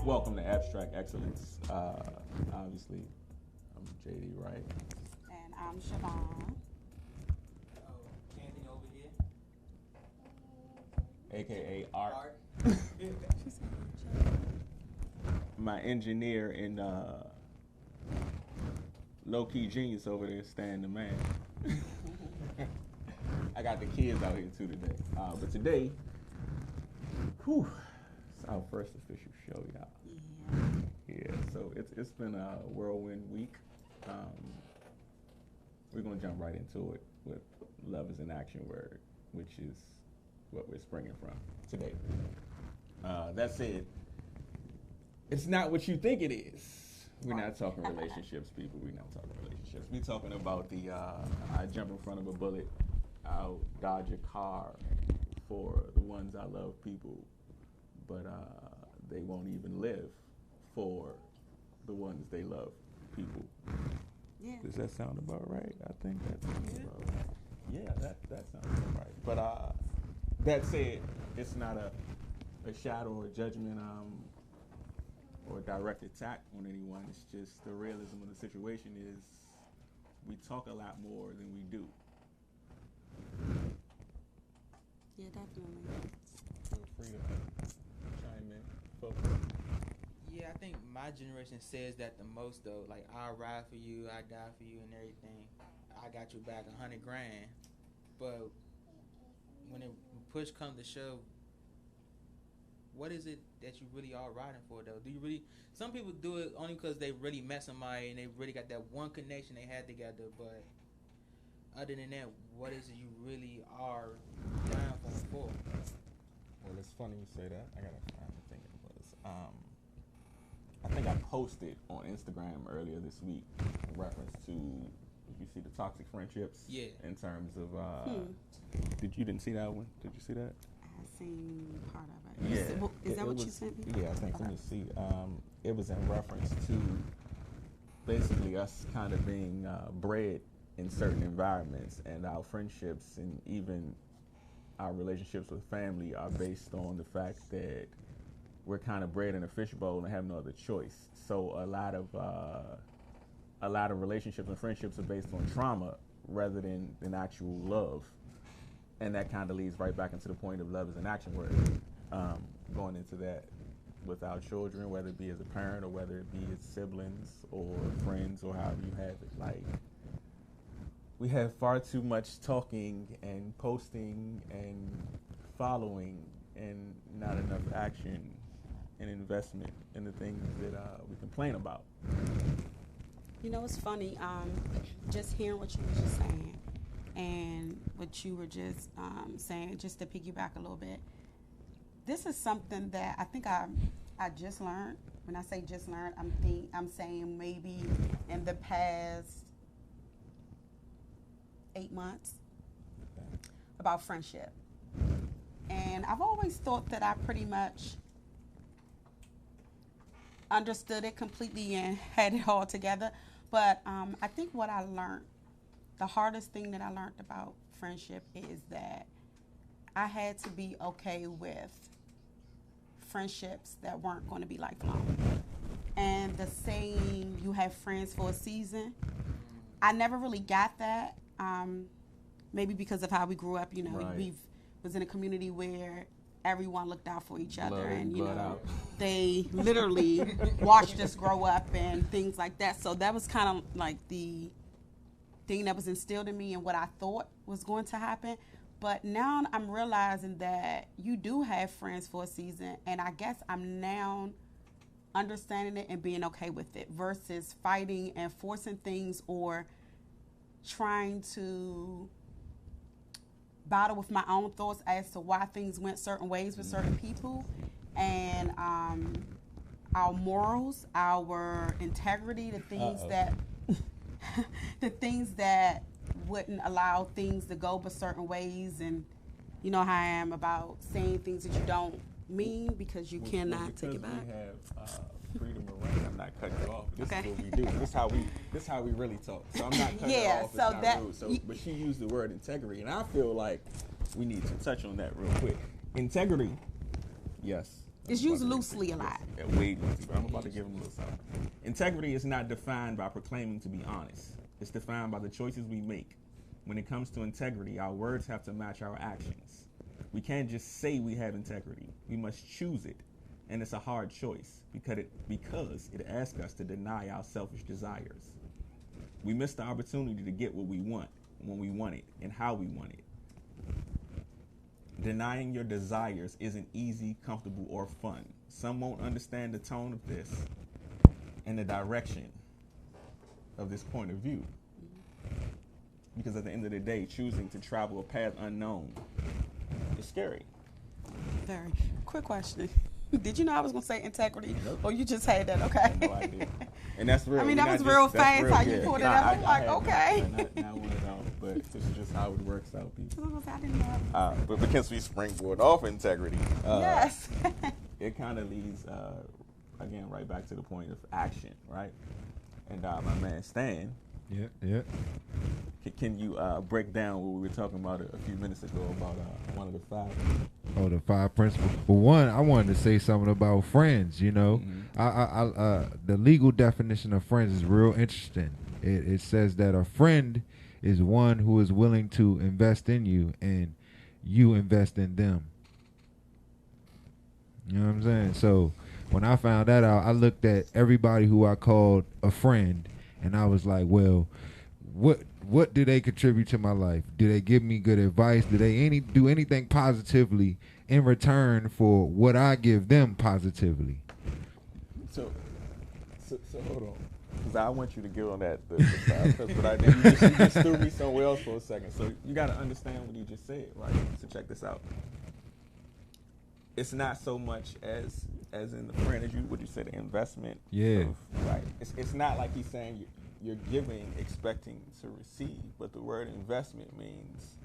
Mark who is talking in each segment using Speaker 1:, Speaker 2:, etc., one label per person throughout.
Speaker 1: Welcome to Abstract Excellence. Obviously, I'm JD Wright,
Speaker 2: And I'm Siobhan.
Speaker 3: Anthony over here.
Speaker 1: aka Art. My engineer and low-key genius over there, Stan the man. I got the kids out here too today. But today, it's our first official show, y'all. Yeah, so it's been a whirlwind week. We're gonna jump right into it with love is an action word, which is what we're springing from today. That said, it's not what you think it is. We're not talking relationships, people. We're not talking relationships. We're talking about the I jump in front of a bullet, I'll dodge a car for the ones I love people, but they won't even live for the ones they love people.
Speaker 2: Yeah.
Speaker 1: Does that sound about right? I think that sounds about right. Yeah, that sounds about right. But that said, it's not a shadow or judgment or direct attack on anyone. It's just the realism of the situation is we talk a lot more than we do.
Speaker 2: Yeah, definitely.
Speaker 1: Feel free to chime in, folks.
Speaker 3: Yeah, I think my generation says that the most though. Like, I'll ride for you, I die for you, and everything. I got you back $100 grand. But when push comes to shove, what is it that you really are riding for though? Do you really? Some people do it only because they really met somebody and they really got that one connection they had together. But other than that, what is it you really are dying for?
Speaker 1: Well, it's funny you say that. I gotta find the thing it was. I think I posted on Instagram earlier this week in reference to, if you see the toxic friendships.
Speaker 3: Yeah.
Speaker 1: In terms of, you didn't see that one? Did you see that?
Speaker 2: I've seen part of it.
Speaker 1: Yeah.
Speaker 2: Is that what you sent me?
Speaker 1: Yeah, I think.
Speaker 2: Okay.
Speaker 1: Let me see. It was in reference to basically us kind of being bred in certain environments, and our friendships and even our relationships with family are based on the fact that we're kind of bred in a fishbowl and have no other choice. So a lot of relationships and friendships are based on trauma rather than actual love. And that kind of leads right back into the point of love is an action word. Going into that with our children, whether it be as a parent or whether it be as siblings or friends or however you have it. Like, we have far too much talking and posting and following and not enough action and investment in the things that we complain about.
Speaker 2: You know, it's funny, just hearing what you were just saying and what you were just saying, just to piggyback a little bit. This is something that I think I just learned. When I say just learned, I'm saying maybe in the past 8 months about friendship. And I've always thought that I pretty much understood it completely and had it all together. But I think what I learned, the hardest thing that I learned about friendship is that I had to be okay with friendships that weren't going to be lifelong. And the saying, you have friends for a season, I never really got that. Maybe because of how we grew up,
Speaker 1: Right.
Speaker 2: we was in a community where everyone looked out for each other,
Speaker 1: Blood in,
Speaker 2: and
Speaker 1: blood out.
Speaker 2: they literally watched us grow up and things like that. So that was kind of like the thing that was instilled in me and what I thought was going to happen. But now I'm realizing that you do have friends for a season, and I guess I'm now understanding it and being okay with it versus fighting and forcing things or trying to battle with my own thoughts as to why things went certain ways with certain people, and our morals, our integrity, the things that wouldn't allow things to go but certain ways. And you know how I am about saying things that you don't mean because you cannot take it back.
Speaker 1: We have freedom of range. I'm not cutting you off. This
Speaker 2: Okay.
Speaker 1: is what we do. This is how we really talk. So I'm not cutting
Speaker 2: Yeah,
Speaker 1: her off. It's
Speaker 2: so
Speaker 1: not
Speaker 2: that-
Speaker 1: rude. But she used the word integrity, and I feel like we need to touch on that real quick. Integrity, yes,
Speaker 2: It's used loosely a lot.
Speaker 1: Yeah, way loosely, but I'm about to give them a little something. Integrity is not defined by proclaiming to be honest. It's defined by the choices we make. When it comes to integrity, our words have to match our actions. We can't just say we have integrity. We must choose it. And it's a hard choice because it asks us to deny our selfish desires. We miss the opportunity to get what we want, when we want it, and how we want it. Denying your desires isn't easy, comfortable, or fun. Some won't understand the tone of this and the direction of this point of view. Because at the end of the day, choosing to travel a path unknown is scary.
Speaker 2: Very. Quick question. Did you know I was going to say integrity?
Speaker 1: Nope.
Speaker 2: Or you just had that? Okay.
Speaker 1: I had no idea. And that's real.
Speaker 2: I mean,
Speaker 1: We're
Speaker 2: that was
Speaker 1: not
Speaker 2: real
Speaker 1: just- that's
Speaker 2: fast
Speaker 1: real,
Speaker 2: how you
Speaker 1: yeah.
Speaker 2: pulled it
Speaker 1: Nah,
Speaker 2: up.
Speaker 1: I-
Speaker 2: I'm like,
Speaker 1: I had
Speaker 2: okay.
Speaker 1: Not one of them, but this is just how it works out, people.
Speaker 2: I didn't know.
Speaker 1: But because we springboard off integrity,
Speaker 2: Yes.
Speaker 1: it kind of leads, again, right back to the point of action, right? And my man Stan,
Speaker 4: Yeah.
Speaker 1: can you break down what we were talking about a few minutes ago about one of the 5?
Speaker 4: Oh, the 5 principles. Well, one, I wanted to say something about friends. You know, the legal definition of friends is real interesting. It says that a friend is one who is willing to invest in you, and you invest in them. You know what I'm saying? So when I found that out, I looked at everybody who I called a friend, and I was like, well, what do they contribute to my life? Do they give me good advice? Do they do anything positively in return for what I give them positively?
Speaker 1: So hold on, because I want you to get on that the side, but I think you just threw me somewhere else for a second. So you got to understand what you just said, right? So check this out. It's not so much as in the friend as what you said, the investment.
Speaker 4: Yeah.
Speaker 1: Right. It's not like he's saying you're giving expecting to receive, but the word investment means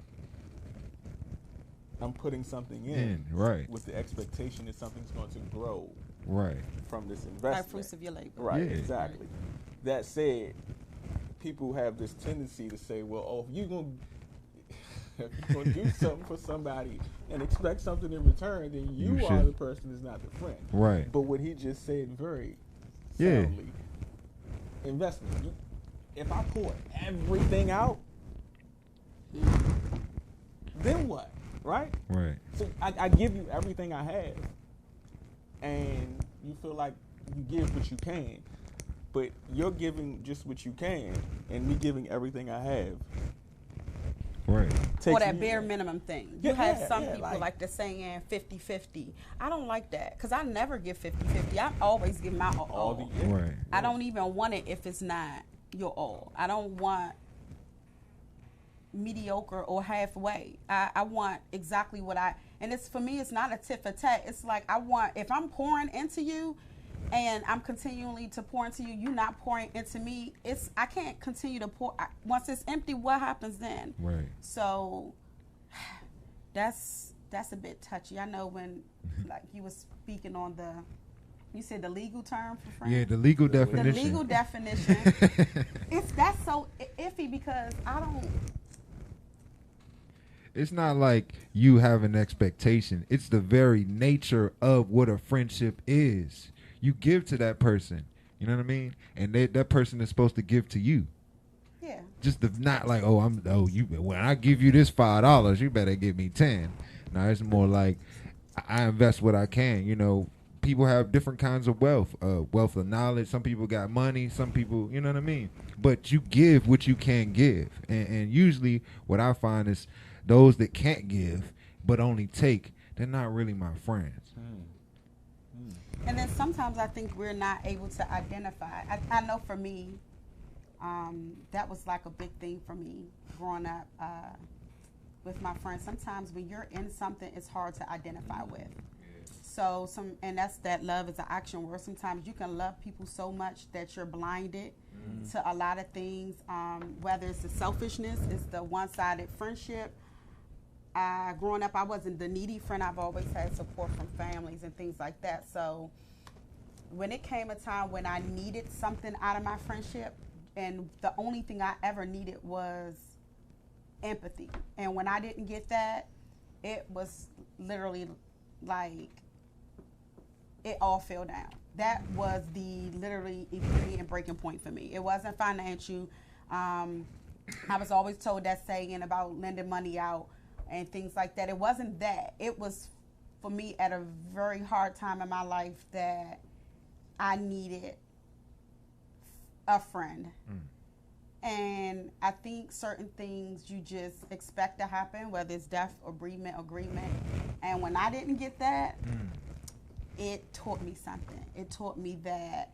Speaker 1: I'm putting something in
Speaker 4: right.
Speaker 1: with the expectation that something's going to grow
Speaker 4: Right.
Speaker 1: from this investment.
Speaker 2: Like fruits of your labor.
Speaker 1: Right,
Speaker 4: Yeah.
Speaker 1: exactly. That said, people have this tendency to say, well, oh, if you're going to do something for somebody and expect something in return, then you are
Speaker 4: should.
Speaker 1: the person that's not the friend.
Speaker 4: Right.
Speaker 1: But what he just said very
Speaker 4: Yeah.
Speaker 1: soundly, investment. If I pour everything out, then what? Right?
Speaker 4: Right.
Speaker 1: So I give you everything I have, and you feel like you give what you can, but you're giving just what you can, and me giving everything I have.
Speaker 4: Right.
Speaker 2: Or that bare minimum thing. You
Speaker 1: Yeah,
Speaker 2: have
Speaker 1: yeah,
Speaker 2: some
Speaker 1: yeah,
Speaker 2: people
Speaker 1: like-
Speaker 2: like the saying 50-50. I don't like that because I never give 50-50. I always give my all.
Speaker 4: Right.
Speaker 2: I don't even want it if it's not your all. I don't want mediocre or halfway. I want exactly what and it's for me, it's not a tit for tat. It's like if I'm pouring into you and I'm continually to pour into you, you're not pouring into me. I can't continue to pour. Once it's empty, what happens then?
Speaker 4: Right.
Speaker 2: So that's a bit touchy. I know when like you was speaking on you said the legal term for friend?
Speaker 4: Yeah, the legal
Speaker 2: The
Speaker 4: definition.
Speaker 2: legal definition. That's so iffy because I don't.
Speaker 4: It's not like you have an expectation. It's the very nature of what a friendship is. You give to that person. You know what I mean? And that person is supposed to give to you.
Speaker 2: Yeah.
Speaker 4: Just not like, when I give you this $5, you better give me 10. No, it's more like I invest what I can. You know, people have different kinds of wealth of knowledge. Some people got money. Some people, you know what I mean? But you give what you can give. And usually what I find is those that can't give but only take, they're not really my friends.
Speaker 2: And then sometimes I think we're not able to identify. I know for me, that was like a big thing for me growing up with my friends. Sometimes when you're in something, it's hard to identify with. So and that's that love is an action word. Sometimes you can love people so much that you're blinded to a lot of things, whether it's the selfishness, it's the one-sided friendship. Growing up, I wasn't the needy friend. I've always had support from families and things like that. So when it came a time when I needed something out of my friendship, and the only thing I ever needed was empathy. And when I didn't get that, it was literally like it all fell down. That was the literally immediate breaking point for me. It wasn't financial. I was always told that saying about lending money out and things like that. It wasn't that. It was for me at a very hard time in my life that I needed a friend. And I think certain things you just expect to happen, whether it's death or bereavement or agreement. And when I didn't get that, it taught me something. It taught me that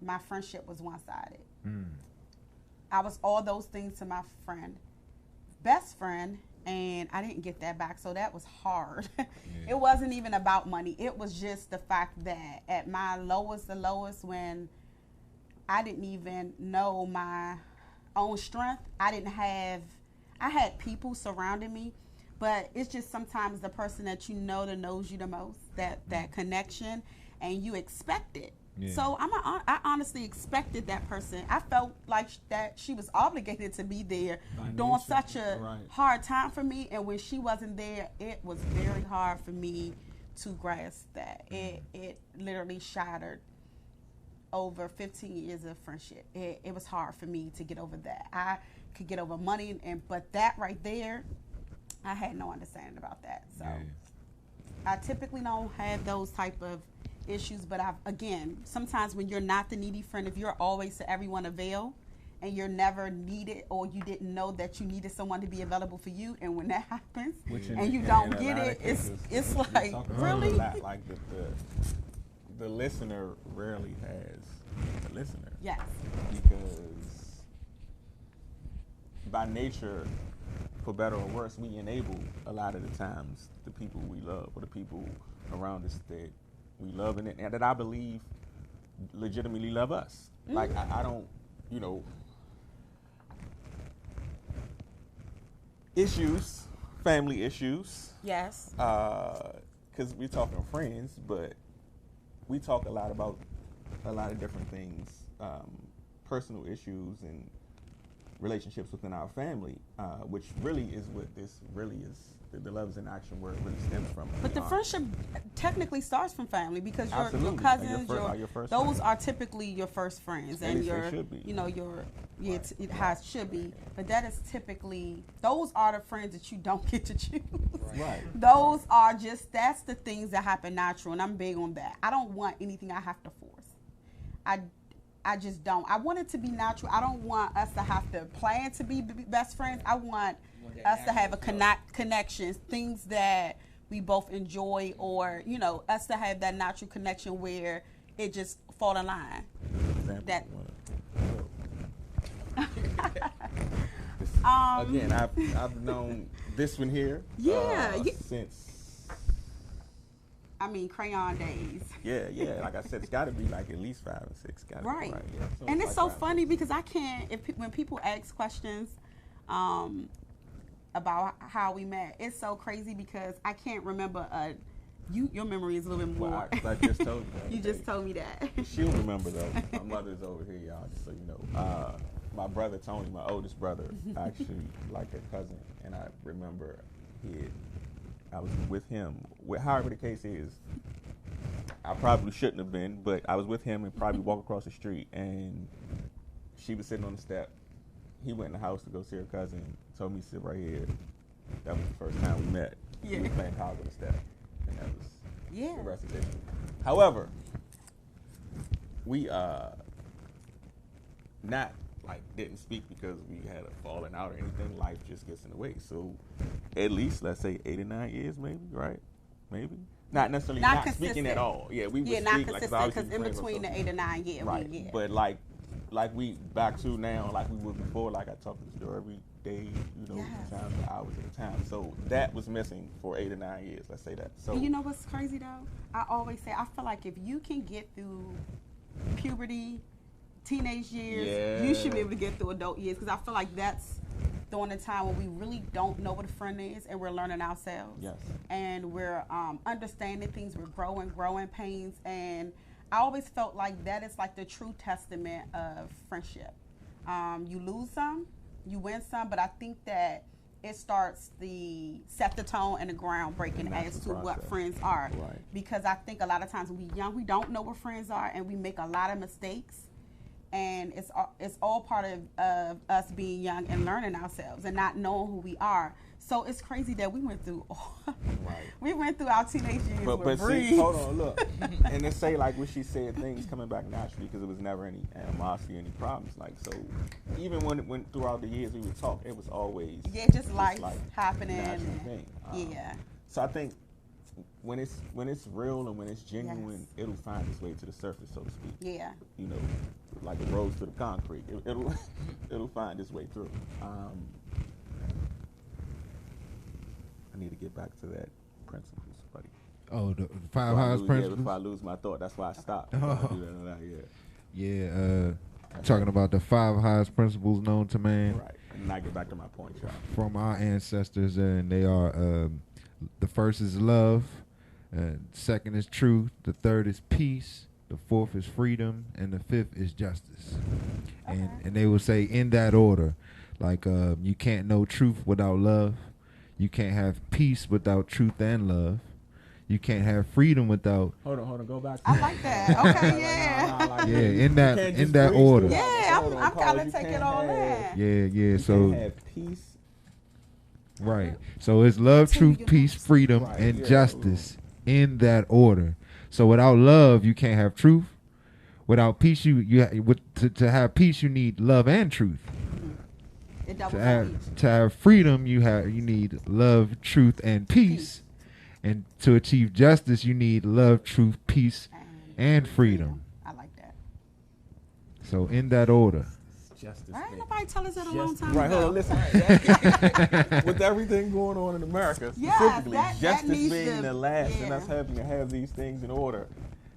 Speaker 2: my friendship was one-sided. I was all those things to my friend, best friend, and I didn't get that back. So that was hard. It wasn't even about money. It was just the fact that at my lowest, the lowest, when I didn't even know my own strength, I had people surrounding me, but it's just sometimes the person that you know that knows you the most, that connection, and you expect it.
Speaker 4: Yeah.
Speaker 2: So I honestly expected that person. I felt like that she was obligated to be there during such a hard time for me. And when she wasn't there, it was very hard for me to grasp that. It literally shattered over 15 years of friendship. It was hard for me to get over that. I could get over money, but that right there, I had no understanding about that. So I typically don't have those type of issues, but again, sometimes when you're not the needy friend, if you're always to everyone avail and you're never needed, or you didn't know that you needed someone to be available for you, and when that happens and you don't get it, it's like, really?
Speaker 1: Like the listener rarely has a listener.
Speaker 2: Yes.
Speaker 1: Because by nature, for better or worse, we enable a lot of the times the people we love or the people around us that we love and that I believe legitimately love us. Like I don't, issues, family issues.
Speaker 2: Yes.
Speaker 1: Because we're talking friends, but we talk a lot about a lot of different things, personal issues and relationships within our family, which really is what this really is. The Love is in Action word really stems from.
Speaker 2: But the friendship technically starts from family, because your
Speaker 1: Absolutely.
Speaker 2: cousins,
Speaker 1: Your first
Speaker 2: those
Speaker 1: friends.
Speaker 2: are typically your first friends,
Speaker 1: At
Speaker 2: and
Speaker 1: least they
Speaker 2: your,
Speaker 1: should be.
Speaker 2: it has should be. But that is typically, those are the friends that you don't get to choose.
Speaker 1: Right.
Speaker 2: Those are just, that's the things that happen natural, and I'm big on that. I don't want anything I have to force. I just don't. I want it to be natural. I don't want us to have to plan to be best friends. I want us to have a connection, things that we both enjoy, or us to have that natural connection where it just fall in line. That
Speaker 1: again, I've known this one here. Since.
Speaker 2: Crayon days.
Speaker 1: Yeah. Like I said, it's got to be like at least 5 or 6.
Speaker 2: Right.
Speaker 1: Right. Yeah.
Speaker 2: And it's
Speaker 1: like
Speaker 2: so
Speaker 1: 5 or
Speaker 2: funny
Speaker 1: 6.
Speaker 2: because I can't. When people ask questions about how we met, it's so crazy because I can't remember. Your memory is a little bit more.
Speaker 1: Well, I just told you that.
Speaker 2: You just told me that.
Speaker 1: She'll remember though. My mother's over here, y'all. Just so you know. My brother Tony, my oldest brother, actually like a cousin, and I remember I was with him. However the case is, I probably shouldn't have been, but I was with him and probably walked across the street, and she was sitting on the step. He went in the house to go see her cousin. Told me to sit right here. That was the first time we met.
Speaker 2: Yeah.
Speaker 1: We were playing house on the step, and that was the rest of it. However, we not didn't speak because we had a falling out or anything. Life just gets in the way. So at least let's say 8 or 9 years, maybe, right? Maybe not necessarily not speaking at all. Yeah, we would
Speaker 2: not
Speaker 1: speak
Speaker 2: consistent because in between the 8 or 9 years,
Speaker 1: right? But like we back to now, like we were before. Like I talk to this girl every day, sometimes for hours at a time. So that was missing for 8 or 9 years. Let's say that. So
Speaker 2: and you know what's crazy though? I always say I feel like if you can get through puberty, teenage years, you should be able to get through adult years, because I feel like that's during the time when we really don't know what a friend is, and we're learning ourselves.
Speaker 1: Yes.
Speaker 2: And we're understanding things. We're growing pains, and I always felt like that is like the true testament of friendship. You lose some, you win some, but I think that it starts the set the tone and the groundbreaking
Speaker 1: And that's
Speaker 2: as
Speaker 1: the
Speaker 2: to what
Speaker 1: process.
Speaker 2: friends are.
Speaker 1: Right.
Speaker 2: Because I think a lot of times when we're young, we don't know what friends are, and we make a lot of mistakes. And it's all part of us being young and learning ourselves and not knowing who we are. So it's crazy that we went through we went through our teenage years
Speaker 1: But
Speaker 2: with
Speaker 1: see,
Speaker 2: Bree.
Speaker 1: hold on, look, and they say like what she said, things coming back naturally because it was never any animosity, any problems. Like so, even when it went throughout the years we would talk, it was always
Speaker 2: Yeah, just life happening.
Speaker 1: natural
Speaker 2: and-
Speaker 1: thing.
Speaker 2: yeah.
Speaker 1: So I think when it's real and when it's genuine, it'll find its way to the surface, so to speak.
Speaker 2: Yeah.
Speaker 1: You know, like a rose to the concrete. It'll it'll find its way through. I need to get back to that principles, buddy.
Speaker 4: Oh, the five highest
Speaker 1: Yeah,
Speaker 4: principles.
Speaker 1: before I lose my thought, that's why I stopped.
Speaker 4: Oh.
Speaker 1: I do that a lot,
Speaker 4: Yeah, talking about the 5 highest principles known to man
Speaker 1: Right. And I get back to my point, y'all.
Speaker 4: from our ancestors, and they are the first is love, second is truth, the third is peace, the fourth is freedom, and the fifth is justice. And they will say in that order, like you can't know truth without love, you can't have peace without truth and love, you can't have freedom without
Speaker 1: Hold on, go back to
Speaker 2: I like that. Okay, yeah.
Speaker 4: yeah, in that order.
Speaker 2: Yeah, I'm kind of taking all that.
Speaker 4: Yeah.
Speaker 1: So
Speaker 4: So
Speaker 1: have peace.
Speaker 4: right. So it's love,
Speaker 2: Continue
Speaker 4: truth,
Speaker 2: your
Speaker 4: peace,
Speaker 2: notes.
Speaker 4: freedom,
Speaker 1: Right,
Speaker 4: and
Speaker 1: yeah.
Speaker 4: justice in that order. So without love, you can't have truth. Without peace, to have peace, you need love and truth.
Speaker 2: It
Speaker 4: To
Speaker 2: doubles
Speaker 4: have
Speaker 2: on each.
Speaker 4: to have freedom, you need love, truth, and peace. And to achieve justice, you need love, truth, peace, and freedom.
Speaker 2: I like that.
Speaker 4: So in that order.
Speaker 1: Justice.
Speaker 2: Why ain't
Speaker 1: man.
Speaker 2: nobody tell us that a long
Speaker 1: Justice.
Speaker 2: time
Speaker 1: Right,
Speaker 2: ago?
Speaker 1: hold on, listen. With everything going on in America,
Speaker 2: Yes,
Speaker 1: specifically,
Speaker 2: that
Speaker 1: justice
Speaker 2: needs
Speaker 1: being
Speaker 2: to-
Speaker 1: the last, and
Speaker 2: yeah.
Speaker 1: us having to have these things in order.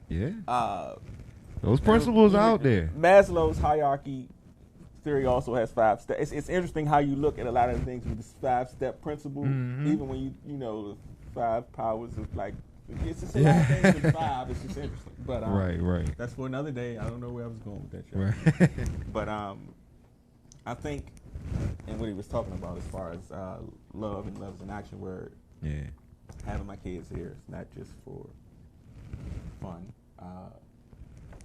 Speaker 4: Yeah. Those principles are out there.
Speaker 1: Maslow's hierarchy theory also has 5 steps. It's interesting how you look at a lot of things with this 5-step principle,
Speaker 4: Mhm.
Speaker 1: even when you know the 5 powers of like. It's just a lot of things in 5. It's just interesting, but
Speaker 4: Right.
Speaker 1: that's for another day. I don't know where I was going with that. Y'all.
Speaker 4: Right.
Speaker 1: But I think, and what he was talking about as far as love and love is an action word.
Speaker 4: Yeah.
Speaker 1: Having my kids here is not just for fun.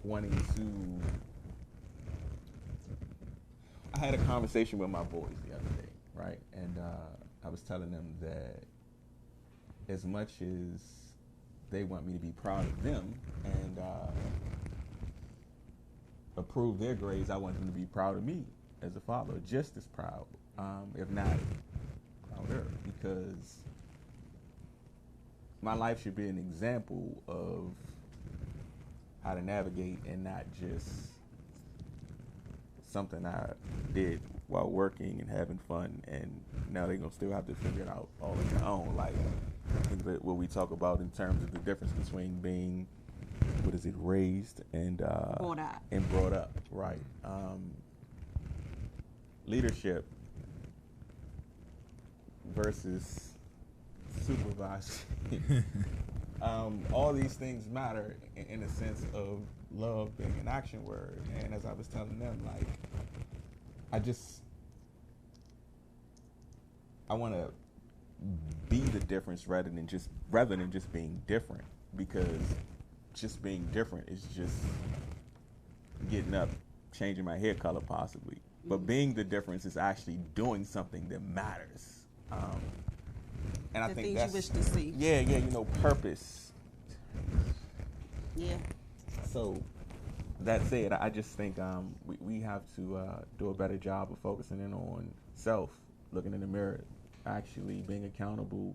Speaker 1: Wanting to. I had a conversation with my boys the other day, right? And I was telling them that as much as they want me to be proud of them and approve their grades, I want them to be proud of me as a father, just as proud, if not prouder, because my life should be an example of how to navigate and not just something I did while working and having fun, and now they're gonna still have to figure it out all on their own. Like I think that what we talk about in terms of the difference between being, raised and brought up, right? Leadership versus supervising. All these things matter in the sense of love being an action word. And as I was telling them, like, I want to be the difference rather than just being different, because just being different is just getting up, changing my hair color possibly. But being the difference is actually doing something that matters. And I
Speaker 2: The
Speaker 1: think
Speaker 2: things
Speaker 1: that's
Speaker 2: you wish to see.
Speaker 1: Yeah, purpose.
Speaker 2: Yeah.
Speaker 1: So that said, I just think we have to do a better job of focusing in on self, looking in the mirror, actually being accountable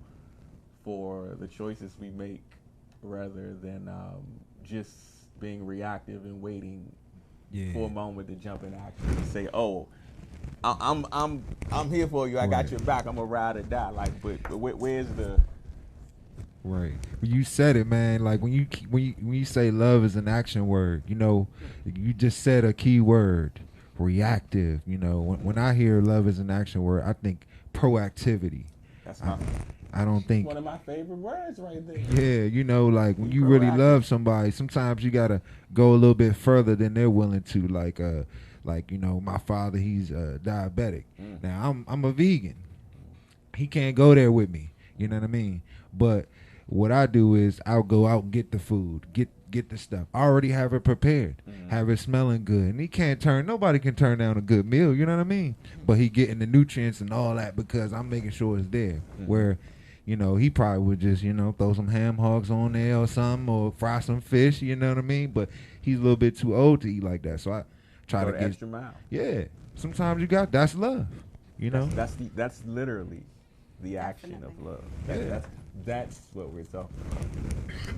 Speaker 1: for the choices we make, rather than just being reactive and waiting for a moment to jump in action and say, "Oh, I'm here for you. I got
Speaker 4: Right.
Speaker 1: your back. I'm a ride or die." Like, but where's the
Speaker 4: Right. When you said it, man, like when you say love is an action word, you just said a key word, reactive. When I hear love is an action word, I think proactivity.
Speaker 1: That's
Speaker 4: I don't think.
Speaker 1: one of my favorite words right there.
Speaker 4: Yeah, like when
Speaker 1: Be
Speaker 4: you really
Speaker 1: proactive.
Speaker 4: love somebody, sometimes you gotta go a little bit further than they're willing to. Like my father, he's diabetic. Now I'm a vegan. he can't go there with me. You know what I mean? But what I do is I'll go out and get the food, get the stuff. I already have it prepared, have it smelling good. And nobody can turn down a good meal, you know what I mean? But he getting the nutrients and all that because I'm making sure it's there. Where, you know, he probably would just, you know, throw some ham hocks on there or something or fry some fish, you know what I mean? But he's a little bit too old to eat like that. So I try
Speaker 1: Go
Speaker 4: to
Speaker 1: the
Speaker 4: get
Speaker 1: extra mile.
Speaker 4: Yeah. Sometimes that's love. You know?
Speaker 1: That's literally the action of
Speaker 2: Definitely.
Speaker 1: love. That's what we're talking about.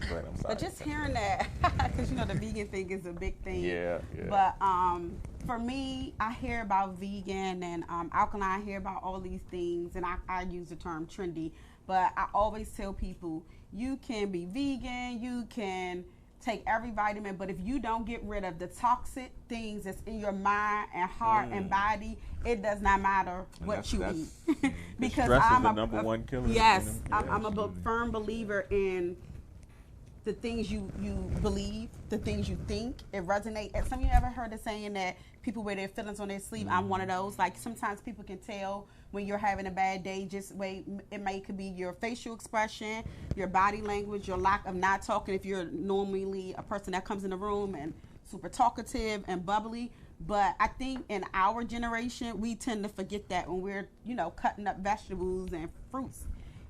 Speaker 1: But I'm sorry.
Speaker 2: But just hearing that, because you know the vegan thing is a big thing.
Speaker 1: Yeah.
Speaker 2: But for me, I hear about vegan and alkaline. I hear about all these things, and I use the term trendy. But I always tell people, you can be vegan, you can take every vitamin, but if you don't get rid of the toxic things that's in your mind and heart and body, it does not matter
Speaker 1: And
Speaker 2: what you
Speaker 1: that's-
Speaker 2: eat. Because
Speaker 1: stress is
Speaker 2: I'm
Speaker 1: the number one killer.
Speaker 2: Yes,
Speaker 1: Yeah,
Speaker 2: I'm a
Speaker 1: absolutely.
Speaker 2: firm believer in the things you believe, the things you think, it resonates. And some of you ever heard the saying that people wear their feelings on their sleeve? I'm one of those. Like sometimes people can tell when you're having a bad day, just wait, could be your facial expression, your body language, your lack of not talking if you're normally a person that comes in the room and super talkative and bubbly. But I think in our generation, we tend to forget that when we're, you know, cutting up vegetables and fruits.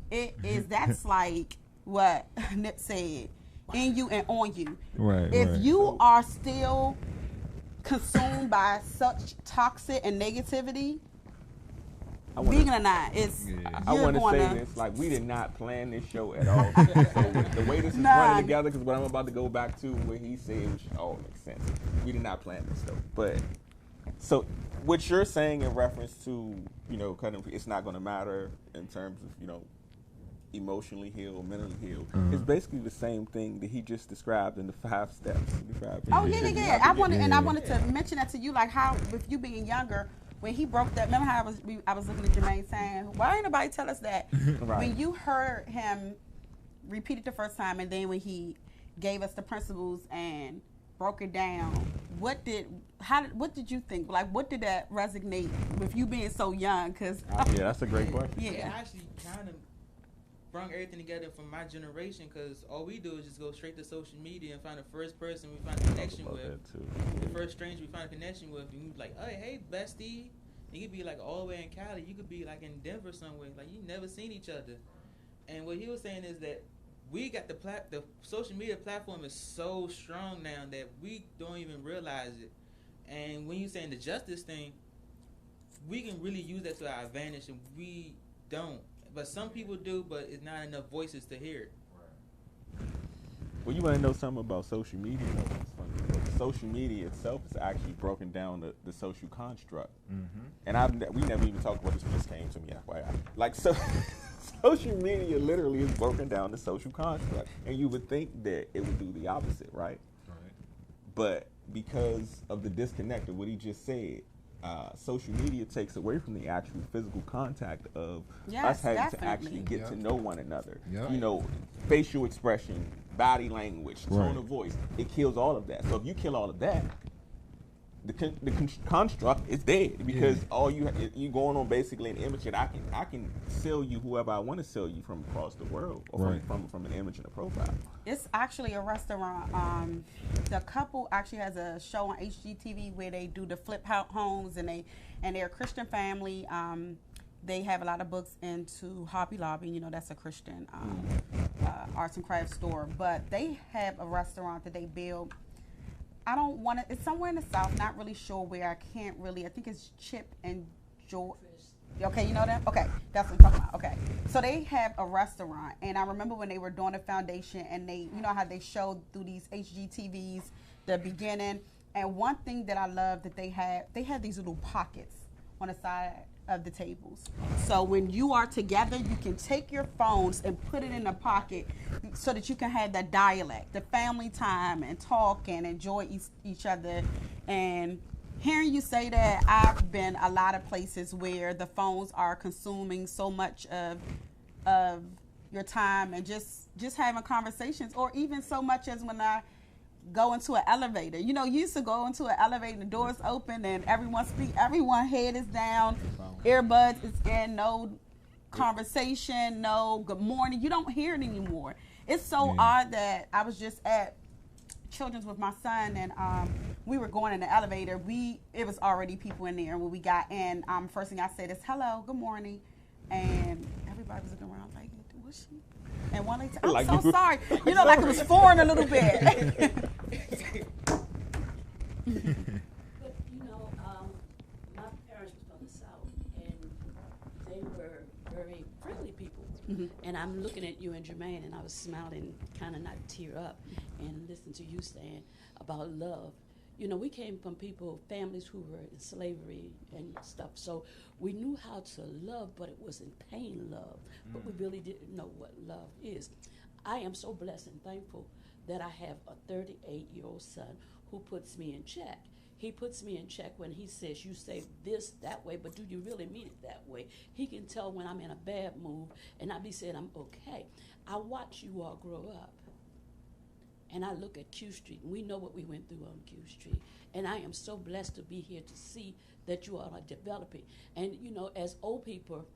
Speaker 2: That's like what Nip said, in you and on you.
Speaker 4: Right.
Speaker 2: If you are still consumed by such toxic and negativity, vegan or not,
Speaker 1: I want to say this, like, we did not plan this show at all. So the way this is running together, because what I'm about to go back to, what he said, which all makes sense. We did not plan this, though. But, so, what you're saying in reference to, you know, kind of, it's not going to matter in terms of, you know, emotionally healed, mentally healed, is basically the same thing that he just described in the 5 steps.
Speaker 2: Oh, yeah. I wanted to mention that to you, like how, with you being younger, when he broke that, remember how I was looking at Jermaine saying, why ain't nobody tell us that?
Speaker 1: Right.
Speaker 2: When you heard him repeat it the first time, and then when he gave us the principles and broke it down, what did you think? Like, what did that resonate with you being so young? Cause
Speaker 1: Yeah, that's a great question.
Speaker 3: It
Speaker 2: yeah,
Speaker 3: actually kind of brought everything together from my generation, because all we do is just go straight to social media and find the first person we find a connection
Speaker 1: About
Speaker 3: with,
Speaker 1: that too.
Speaker 3: the first stranger we find a connection with, and we be like, hey bestie. You could be like all the way in Cali, you could be like in Denver somewhere, like you never seen each other. And what he was saying is that we got the social media platform is so strong now that we don't even realize it. And when you're saying the justice thing, we can really use that to our advantage, and we don't. But some people do, but it's not enough voices to hear it.
Speaker 1: Well, you want to know something about social media? It's funny. Social media itself is actually broken down the social construct. And we never even talked about this when this came to me, FYI. Like, so, social media literally is broken down the social construct. And you would think that it would do the opposite, right? But because of the disconnect of what he just said, social media takes away from the actual physical contact of us having to actually get to know one another. You know, facial expression, body language, tone of voice. It kills all of that. So if you kill all of that, the construct is dead, because all you going on basically an image, and I can sell you whoever I want to sell you from across the world, or from an image and a profile.
Speaker 2: it's actually a restaurant. The couple actually has a show on HGTV where they do the flip homes, and they're a Christian family. They have a lot of books into Hobby Lobby. You know, that's a Christian arts and crafts store. But they have a restaurant that they build. I don't want to. It's somewhere in the South. Not really sure where. I can't really. I think it's Chip and Joy. Okay, you know that? Okay, that's what I'm talking about. Okay, so they have a restaurant, and I remember when they were doing the foundation, and you know how they showed through these HGTVs the beginning. And one thing that I love that they have these little pockets on the side of the tables. So when you are together, you can take your phones and put it in a pocket so that you can have that dialect, the family time, and talk and enjoy each other. And hearing you say that, I've been a lot of places where the phones are consuming so much of your time, and just having conversations, or even so much as when I go into an elevator. You know, you used to go into an elevator and the doors open and everyone head is down, earbuds is in, no conversation, no good morning. You don't hear it anymore. It's so
Speaker 4: Yeah.
Speaker 2: odd that I was just at Children's with my son, and we were going in the elevator. It was already people in there. When we got in, first thing I said is hello, good morning, and everybody was looking around like, was she? And one lady said, I'm
Speaker 1: Like
Speaker 2: so
Speaker 1: you-
Speaker 2: sorry. You know, like it was foreign a little bit.
Speaker 5: But my parents was from the South, and they were very friendly people. And I'm looking at you and Jermaine, and I was smiling, kind of not tear up, and listen to you saying about love. You know, we came from families who were in slavery and stuff, so we knew how to love, but it wasn't pain love. But we really didn't know what love is. I am so blessed and thankful that I have a 38-year-old son who puts me in check. He puts me in check when he says, you say this that way, but do you really mean it that way? He can tell when I'm in a bad mood, and I be saying I'm okay. I watch you all grow up, and I look at Q Street, and we know what we went through on Q Street. And I am so blessed to be here to see that you all are developing. And, you know, as old people,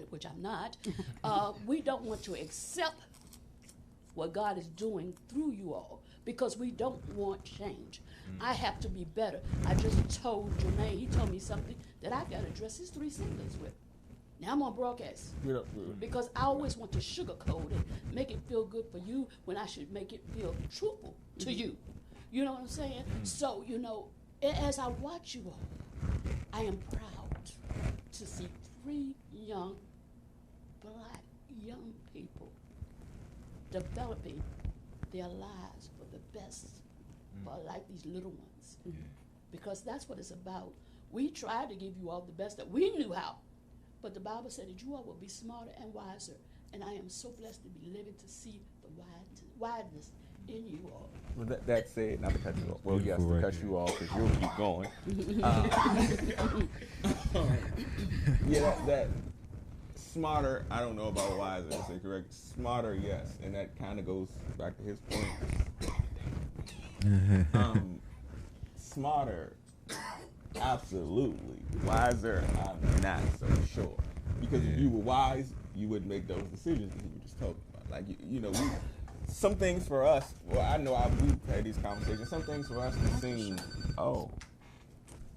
Speaker 5: which I'm not, we don't want to accept what God is doing through you all because we don't want change. I have to be better. I just told Jermaine, he told me something that I got to address his 3 siblings with. Now I'm on broadcast because I always want to sugarcoat it, make it feel good for you when I should make it feel truthful to you. You know what I'm saying? So, you know, as I watch you all, I am proud to see 3 young, black young people developing their lives for the best, for like these little ones. Because that's what it's about. We tried to give you all the best that we knew how. But the Bible said that you all will be smarter and wiser. And I am so blessed to be living to see the wideness in you all.
Speaker 1: Well, that said, not to cut you off. Well, yes,
Speaker 4: Beautiful
Speaker 1: to cut
Speaker 4: record.
Speaker 1: you off because you'll keep going. Yeah, that smarter. I don't know about wiser. Is incorrect. Smarter, yes, and that kind of goes back to his point. Smarter, absolutely. Wiser, I'm not so sure. Because if you were wise, you wouldn't make those decisions that you were just talking about. Like, you know, some things for us, well, I know we've had these conversations, some things for us to seem, oh,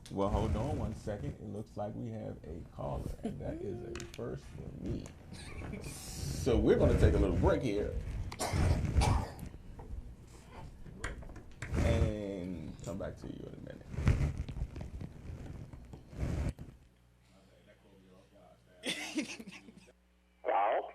Speaker 1: well, hold on one second. It looks like we have a caller, and that is a first for me. So we're going to take a little break here. And come back to you in a minute.
Speaker 6: Wow.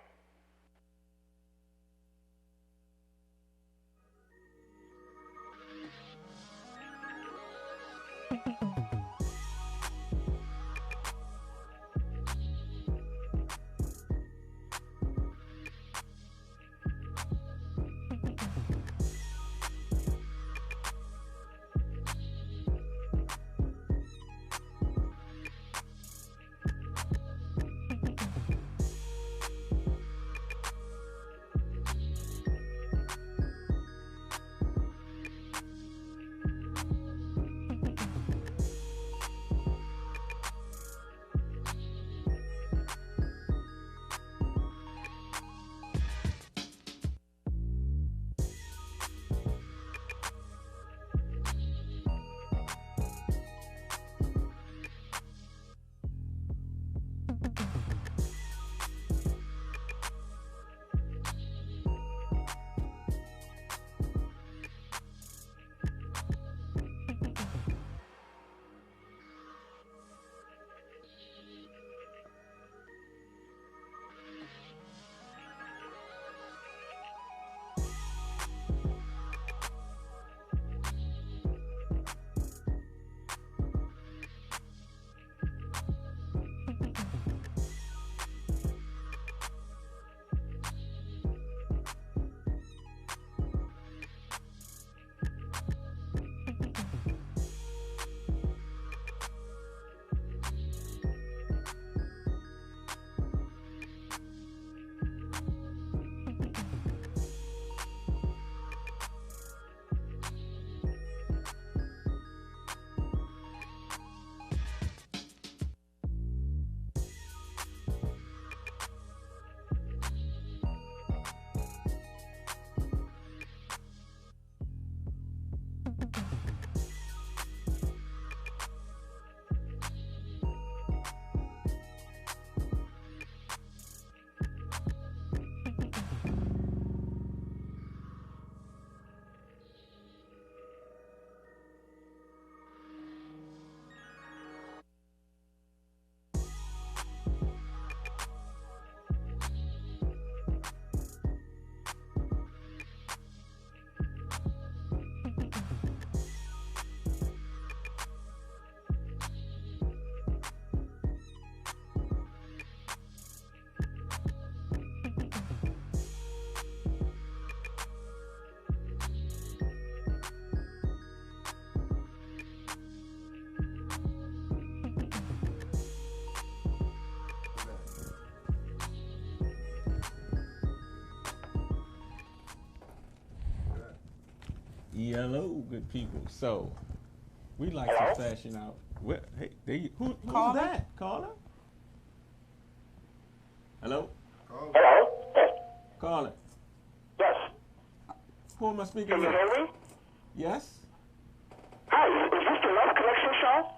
Speaker 1: Hello, good people. So, we like to fashion out. What? Hey, who's
Speaker 2: Caller?
Speaker 1: that? Caller? Hello?
Speaker 6: Hello?
Speaker 1: Caller.
Speaker 6: Yes.
Speaker 1: Who am I speaking
Speaker 6: Can you
Speaker 1: with?
Speaker 6: hear me?
Speaker 1: Yes?
Speaker 6: Hi, is this the Love Connection show?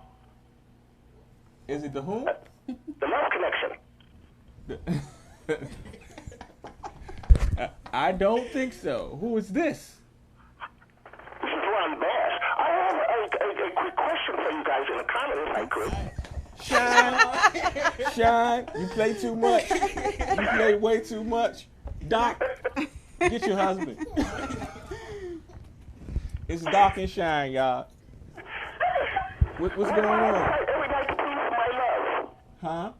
Speaker 1: Is it the whom?
Speaker 6: The Love Connection.
Speaker 1: I don't think so. Who is this?
Speaker 6: This is Ron Bass. I have a quick question for you guys in the comments, if I could.
Speaker 1: Shine. Shine. You play too much. You play way too much. Doc, get your husband. It's Doc and Shine, y'all. What's going
Speaker 6: Why do I have to
Speaker 1: on?
Speaker 6: fight every night to prove my love?
Speaker 1: Huh?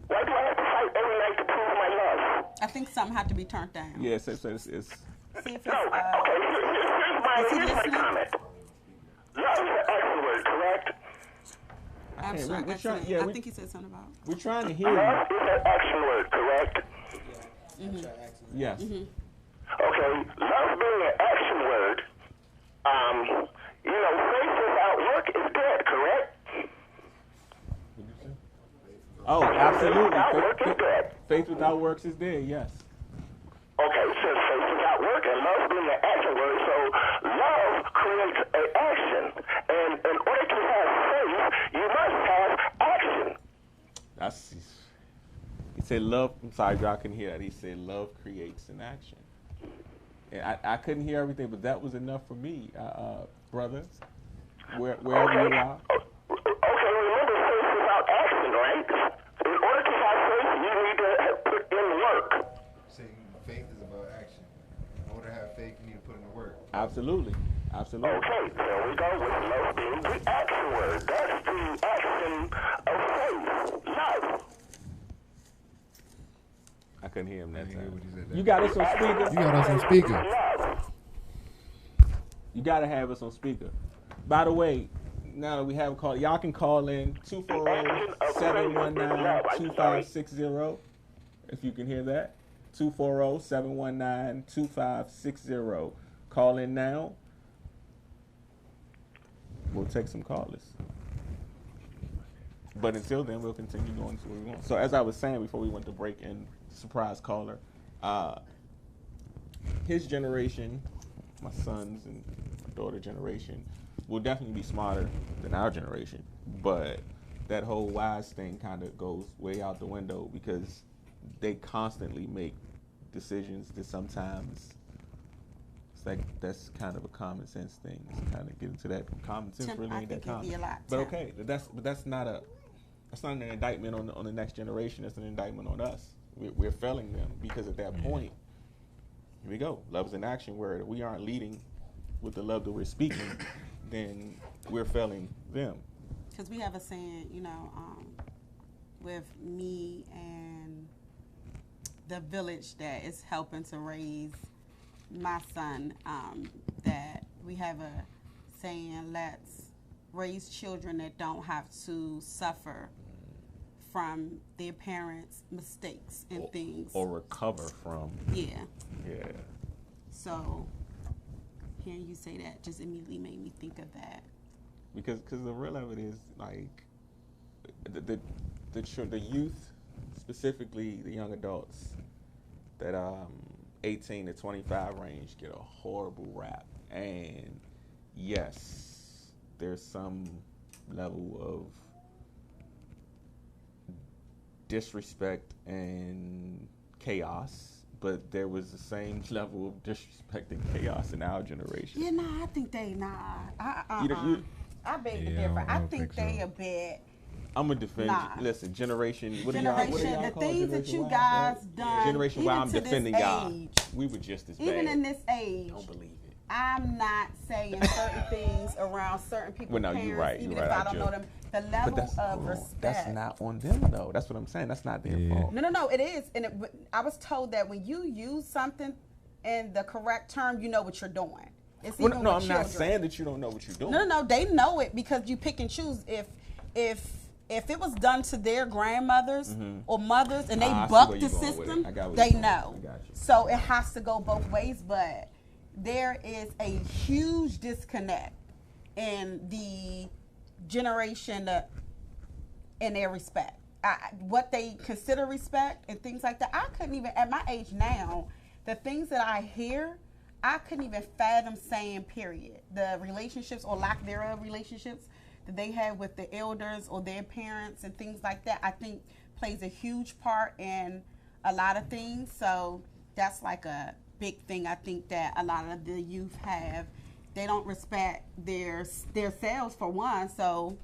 Speaker 6: Why do I have to fight every night to prove my love?
Speaker 2: I think something had to be turned down.
Speaker 1: Yes, it's
Speaker 2: See if it's,
Speaker 6: No, okay, here's my
Speaker 2: listening?
Speaker 6: comment. Love is an action word, correct?
Speaker 2: abstract.
Speaker 1: we're trying-
Speaker 2: accent.
Speaker 1: yeah,
Speaker 2: I
Speaker 1: we-
Speaker 2: think he said something about.
Speaker 1: we're trying to hear you.
Speaker 6: Love is an action word, correct?
Speaker 1: Yes.
Speaker 6: Okay, love being an action word, faith without work is dead, correct?
Speaker 1: Oh, absolutely.
Speaker 6: Without work is dead.
Speaker 1: Faith without works is dead. Yes.
Speaker 6: Okay, so faith without work and love being an action word, so love creates an action. And in order to have faith, you must have action.
Speaker 1: That's. He said love. I'm sorry, y'all couldn't hear that. He said love creates an action. And I couldn't hear everything, but that was enough for me, brother. Wherever you are.
Speaker 6: Okay, remember faith without action, right? In order to have faith, you need to put in work.
Speaker 4: Saying faith is about action. In order to have faith, you need to put in the work.
Speaker 1: Absolutely. Absolutely.
Speaker 6: Okay, there we go with love being the action word. That's the action of faith. Love.
Speaker 1: I couldn't hear him that
Speaker 4: didn't hear
Speaker 1: time.
Speaker 4: what he said.
Speaker 1: You got us on speaker.
Speaker 4: You got us on speaker.
Speaker 6: Love.
Speaker 1: You got to have us on speaker. By the way, now that we have a call, y'all can call in 240-719-2560. If you can hear that. 240-719-2560. Call in now. We'll take some callers. But until then, we'll continue going to where we want. So as I was saying before we went to break and surprise caller, his generation, my son's and daughter generation, will definitely be smarter than our generation. But that whole wise thing kind of goes way out the window because they constantly make decisions that sometimes it's like that's kind of a common sense thing. It's kind of get into that common sense
Speaker 2: Tim,
Speaker 1: really
Speaker 2: I
Speaker 1: ain't that
Speaker 2: think it'd be
Speaker 1: common.
Speaker 2: a lot,
Speaker 1: But
Speaker 2: Tim.
Speaker 1: okay, that's not an indictment on the next generation. It's an indictment on us. We're failing them because at that point, here we go. Love is an action word. If we aren't leading with the love that we're speaking, then we're failing them.
Speaker 2: Because we have a saying, with me and the village that is helping to raise my son, that we have a saying, let's raise children that don't have to suffer from their parents' mistakes and things.
Speaker 1: Or recover from.
Speaker 2: Yeah.
Speaker 1: Yeah.
Speaker 2: So hearing you say that just immediately made me think of that.
Speaker 1: Because the real of it is like the youth, specifically the young adults, that 18 to 25 range get a horrible rap. And yes, there's some level of disrespect and chaos, but there was the same level of disrespect and chaos in our generation.
Speaker 2: Yeah, I think they
Speaker 1: You-
Speaker 2: I beg to
Speaker 4: Yeah,
Speaker 2: differ.
Speaker 4: I
Speaker 2: I
Speaker 4: don't
Speaker 2: think
Speaker 4: think
Speaker 2: they
Speaker 4: so.
Speaker 2: a bit
Speaker 1: I'm gonna defend.
Speaker 2: Nah.
Speaker 1: Listen, generation. What
Speaker 2: generation.
Speaker 1: do y'all
Speaker 2: The
Speaker 1: call
Speaker 2: things that
Speaker 1: Generation
Speaker 2: you
Speaker 1: Y,
Speaker 2: guys
Speaker 1: right?
Speaker 2: done.
Speaker 1: Generation Y.
Speaker 2: even
Speaker 1: I'm
Speaker 2: to this
Speaker 1: defending y'all.
Speaker 2: age,
Speaker 1: We were just as
Speaker 2: even
Speaker 1: bad.
Speaker 2: in this age,
Speaker 1: Don't believe it.
Speaker 2: I'm not saying certain things around certain people's
Speaker 1: Well, no,
Speaker 2: parents,
Speaker 1: you're right.
Speaker 2: even
Speaker 1: You're
Speaker 2: if
Speaker 1: right.
Speaker 2: I don't know
Speaker 1: joke.
Speaker 2: them. The
Speaker 1: But
Speaker 2: level
Speaker 1: that's
Speaker 2: of respect.
Speaker 1: that's not on them though. That's what I'm saying. That's not their
Speaker 4: Yeah.
Speaker 1: fault.
Speaker 2: No, it is. And I was told that when you use something in the correct term, you know what you're doing. It's
Speaker 1: Well,
Speaker 2: even
Speaker 1: no,
Speaker 2: with
Speaker 1: I'm not
Speaker 2: children.
Speaker 1: saying that you don't know what you're doing.
Speaker 2: No, they know it because you pick and choose. If it was done to their grandmothers or mothers and they
Speaker 1: I see
Speaker 2: bucked
Speaker 1: where
Speaker 2: the
Speaker 1: you're going with it.
Speaker 2: system,
Speaker 1: I got where
Speaker 2: they
Speaker 1: you're going.
Speaker 2: know.
Speaker 1: I got you.
Speaker 2: So it has to go both ways. But there is a huge disconnect in the generation in their respect. What they consider respect and things like that. I couldn't even, at my age now, the things that I hear, I couldn't even fathom saying, period. The relationships or lack thereof relationships that they have with the elders or their parents and things like that, I think plays a huge part in a lot of things. So that's like a big thing I think that a lot of the youth have. They don't respect their selves, for one, so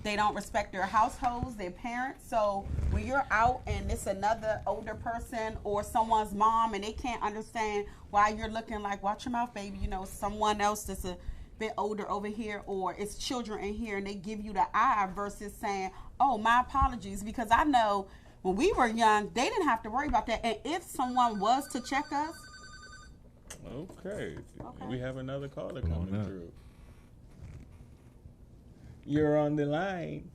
Speaker 2: they don't respect their households, their parents. So when you're out and it's another older person or someone's mom and they can't understand why you're looking like, watch your mouth, baby, you know, someone else that's a bit older over here, or it's children in here and they give you the eye versus saying, oh, my apologies, because I know when we were young, they didn't have to worry about that. And if someone was to check us,
Speaker 1: Okay.
Speaker 2: Okay.
Speaker 1: We have another caller
Speaker 4: Come on
Speaker 1: coming
Speaker 4: up.
Speaker 1: through. You're on the line.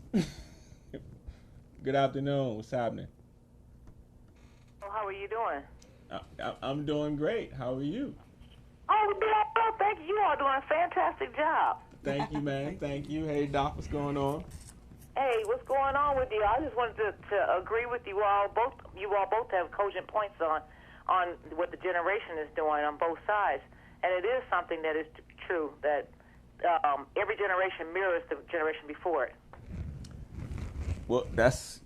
Speaker 1: Good afternoon. What's happening?
Speaker 7: Oh, how are you doing?
Speaker 1: I'm doing great. How are you?
Speaker 7: Oh, we're doing well. Thank you. You all doing a fantastic job.
Speaker 1: Thank you, man. Thank you. Hey, Doc, what's going on?
Speaker 7: Hey, what's going on with you? I just wanted to agree with you all. You all both have cogent points on what the generation is doing on both sides, and it is something that is true that every generation mirrors the generation before it.
Speaker 1: Well, that's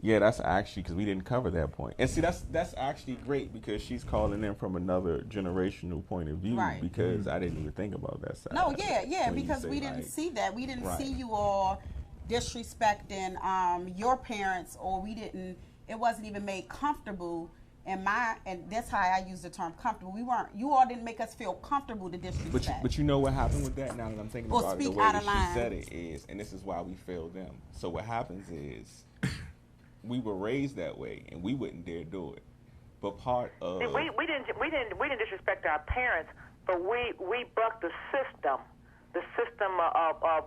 Speaker 1: actually because we didn't cover that point. And see, that's actually great because she's calling in from another generational point of view.
Speaker 2: Right.
Speaker 1: Because I didn't even think about that side.
Speaker 2: no, yeah,
Speaker 1: When you
Speaker 2: because
Speaker 1: say,
Speaker 2: we didn't
Speaker 1: like,
Speaker 2: see that. We didn't
Speaker 1: Right.
Speaker 2: see you all disrespecting your parents, or we didn't. It wasn't even made comfortable. And that's how I use the term comfortable. You all didn't make us feel comfortable to disrespect.
Speaker 1: But you know what happened with that? Now that I'm thinking
Speaker 2: Or
Speaker 1: about it, the
Speaker 2: speak
Speaker 1: way
Speaker 2: out
Speaker 1: that
Speaker 2: of line.
Speaker 1: she said it is, and this is why we failed them. So what happens is, we were raised that way, and we wouldn't dare do it. But part of
Speaker 7: We didn't disrespect our parents, but we bucked the system of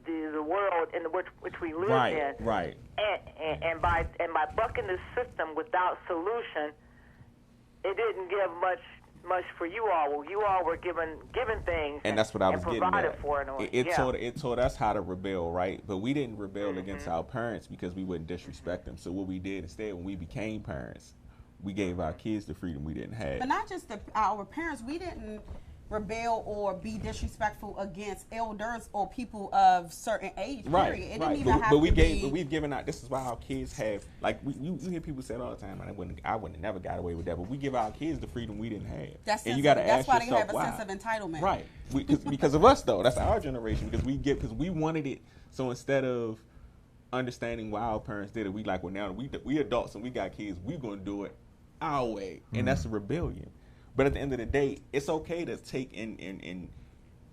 Speaker 7: the world in which we live in.
Speaker 1: right.
Speaker 7: And by bucking the system without solution, it didn't give much for you all. Well, you all were given things,
Speaker 1: And that's what I was getting
Speaker 7: provided
Speaker 1: at.
Speaker 7: for. In a way.
Speaker 1: It taught us how to rebel, right? But we didn't rebel against our parents because we wouldn't disrespect them. So what we did instead, when we became parents, we gave our kids the freedom we didn't have.
Speaker 2: But not just our parents. We didn't rebel or be disrespectful against elders or people of certain age.
Speaker 1: Right,
Speaker 2: Period. It
Speaker 1: right.
Speaker 2: didn't even have
Speaker 1: But
Speaker 2: to
Speaker 1: we've given out. This is why our kids have, like, you hear people say it all the time. I wouldn't have never got away with that. But we give our kids the freedom we didn't have.
Speaker 2: That's
Speaker 1: you got to
Speaker 2: that's
Speaker 1: ask
Speaker 2: why
Speaker 1: yourself
Speaker 2: they have a
Speaker 1: why.
Speaker 2: sense of entitlement.
Speaker 1: Right. Because of us though. That's our generation. Because we wanted it. So instead of understanding why our parents did it, we like, well, now we adults and we got kids. We're gonna do it our way, and that's a rebellion. But at the end of the day, it's okay to take and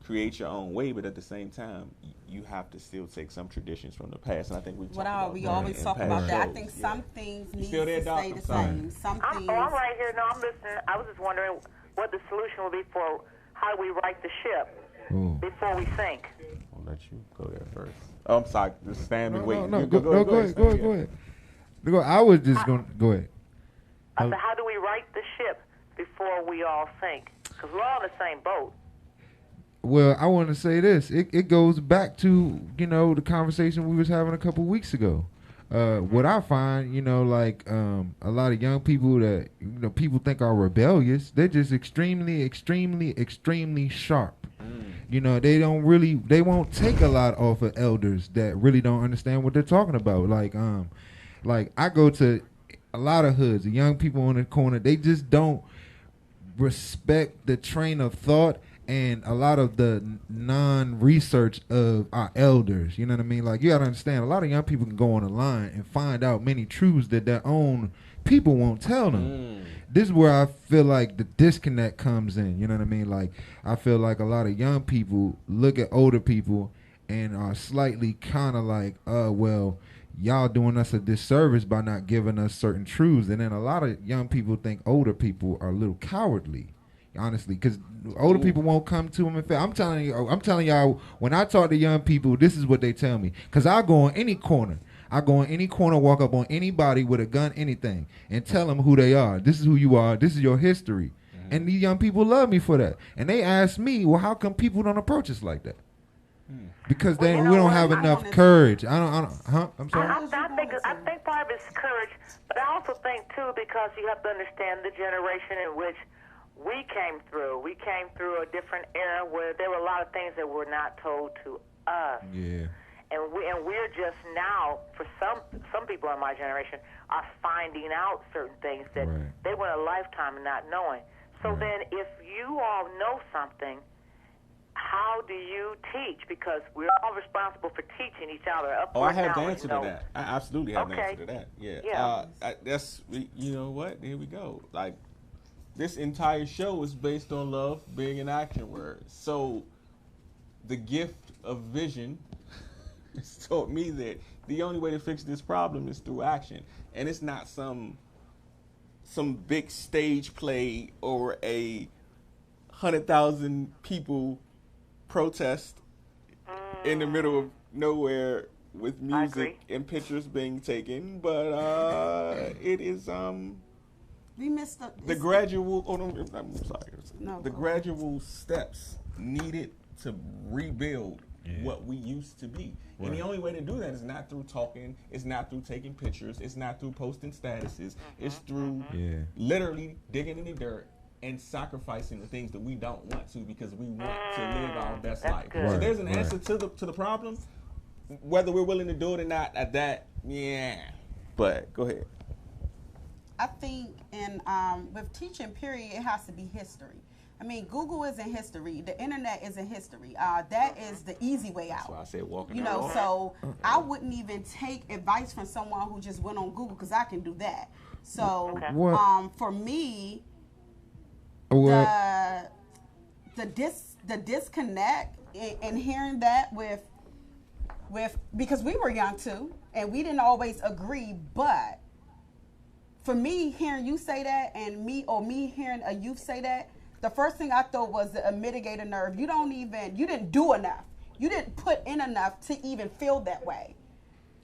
Speaker 1: create your own way, but at the same time, you have to still take some traditions from the past. And I think we've talked about
Speaker 2: We
Speaker 1: that
Speaker 2: always
Speaker 1: in
Speaker 2: talk
Speaker 1: past
Speaker 2: about that. I
Speaker 1: shows.
Speaker 2: think
Speaker 1: Yeah.
Speaker 2: some things need
Speaker 1: still there,
Speaker 2: to
Speaker 1: Doc?
Speaker 2: stay
Speaker 1: I'm
Speaker 2: the
Speaker 1: sorry.
Speaker 2: same. Some things.
Speaker 7: I'm right here. No, I'm listening. I was just wondering what the solution would be for how do we right the ship
Speaker 4: Ooh.
Speaker 7: before we sink.
Speaker 1: I'll let you go there first. Oh, I'm sorry. Just stand and wait.
Speaker 4: No,
Speaker 1: You
Speaker 4: go ahead.
Speaker 1: stand,
Speaker 4: Go
Speaker 1: yeah.
Speaker 4: ahead. I was just going to go ahead.
Speaker 7: I said, how do we right the ship before we all sink? Because we're all in the same boat.
Speaker 4: Well, I want to say this. It goes back to, the conversation we was having a couple weeks ago. What I find, like a lot of young people that, people think are rebellious, they're just extremely, extremely, extremely sharp. They won't take a lot off of elders that really don't understand what they're talking about. Like I go to a lot of hoods, the young people on the corner, they just don't respect the train of thought and a lot of the non-research of our elders. You know what I mean? Like, you gotta understand, a lot of young people can go on the line and find out many truths that their own people won't tell them. This is where I feel like the disconnect comes in. You know what I mean? Like, I feel like a lot of young people look at older people and are slightly kind of like, well, y'all doing us a disservice by not giving us certain truths. And then a lot of young people think older people are a little cowardly, honestly, because older people won't come to them and fail. I'm telling y'all, when I talk to young people, this is what they tell me. Because I go on any corner. Walk up on anybody with a gun, anything, and tell them who they are. This is who you are. This is your history. And these young people love me for that. And they ask me, well, how come people don't approach us like that? Because
Speaker 7: Well,
Speaker 4: then
Speaker 7: you
Speaker 4: we
Speaker 7: know
Speaker 4: don't
Speaker 7: what?
Speaker 4: have
Speaker 2: I
Speaker 4: enough
Speaker 2: wanted to-
Speaker 4: courage. I'm sorry.
Speaker 7: I think part of it's courage, but I also think too because you have to understand the generation in which we came through. We came through a different era where there were a lot of things that were not told to us.
Speaker 4: Yeah.
Speaker 7: And we're just now, for some people in my generation, are finding out certain things that
Speaker 4: Right.
Speaker 7: they went a lifetime of not knowing. So then, if you all know something, how do you teach? Because we're all responsible for teaching each other up
Speaker 1: Oh,
Speaker 7: or
Speaker 1: I have
Speaker 7: down.
Speaker 1: the answer to that. I absolutely have the
Speaker 7: Okay.
Speaker 1: answer to that. Yeah.
Speaker 7: Yeah.
Speaker 1: That's, you know what? Here we go. Like, this entire show is based on love being an action word. So, the gift of vision has taught me that the only way to fix this problem is through action. And it's not some big stage play or a 100,000 people protest in the middle of nowhere with music
Speaker 7: agree.
Speaker 1: and pictures being taken, but it is
Speaker 2: We missed
Speaker 1: the
Speaker 2: it's-
Speaker 1: gradual. Oh, no, I'm sorry.
Speaker 2: No,
Speaker 1: The
Speaker 2: go.
Speaker 1: gradual steps needed to rebuild
Speaker 4: Yeah.
Speaker 1: what we used to be, and the only way to do that is not through talking. It's not through taking pictures. It's not through posting statuses. It's through
Speaker 4: Yeah.
Speaker 1: literally digging in the dirt and sacrificing the things that we don't want to because we want to live our best
Speaker 7: That's
Speaker 1: life.
Speaker 7: good.
Speaker 1: So
Speaker 4: Right,
Speaker 1: there's an
Speaker 4: right.
Speaker 1: answer to the problem. Whether we're willing to do it or not, at that, yeah. But go ahead.
Speaker 2: I think with teaching, period, it has to be history. I mean, Google isn't history. The internet isn't history. That is the easy way
Speaker 1: That's
Speaker 2: out.
Speaker 1: why I said walking.
Speaker 2: You
Speaker 1: that
Speaker 2: know,
Speaker 1: walk.
Speaker 2: so I wouldn't even take advice from someone who just went on Google because I can do that. So
Speaker 4: What?
Speaker 2: for me,
Speaker 4: What?
Speaker 2: the disconnect and hearing that with because we were young too and we didn't always agree, but for me hearing you say that and me hearing a youth say that, the first thing I thought was a mitigator nerve. You didn't do enough. You didn't put in enough to even feel that way.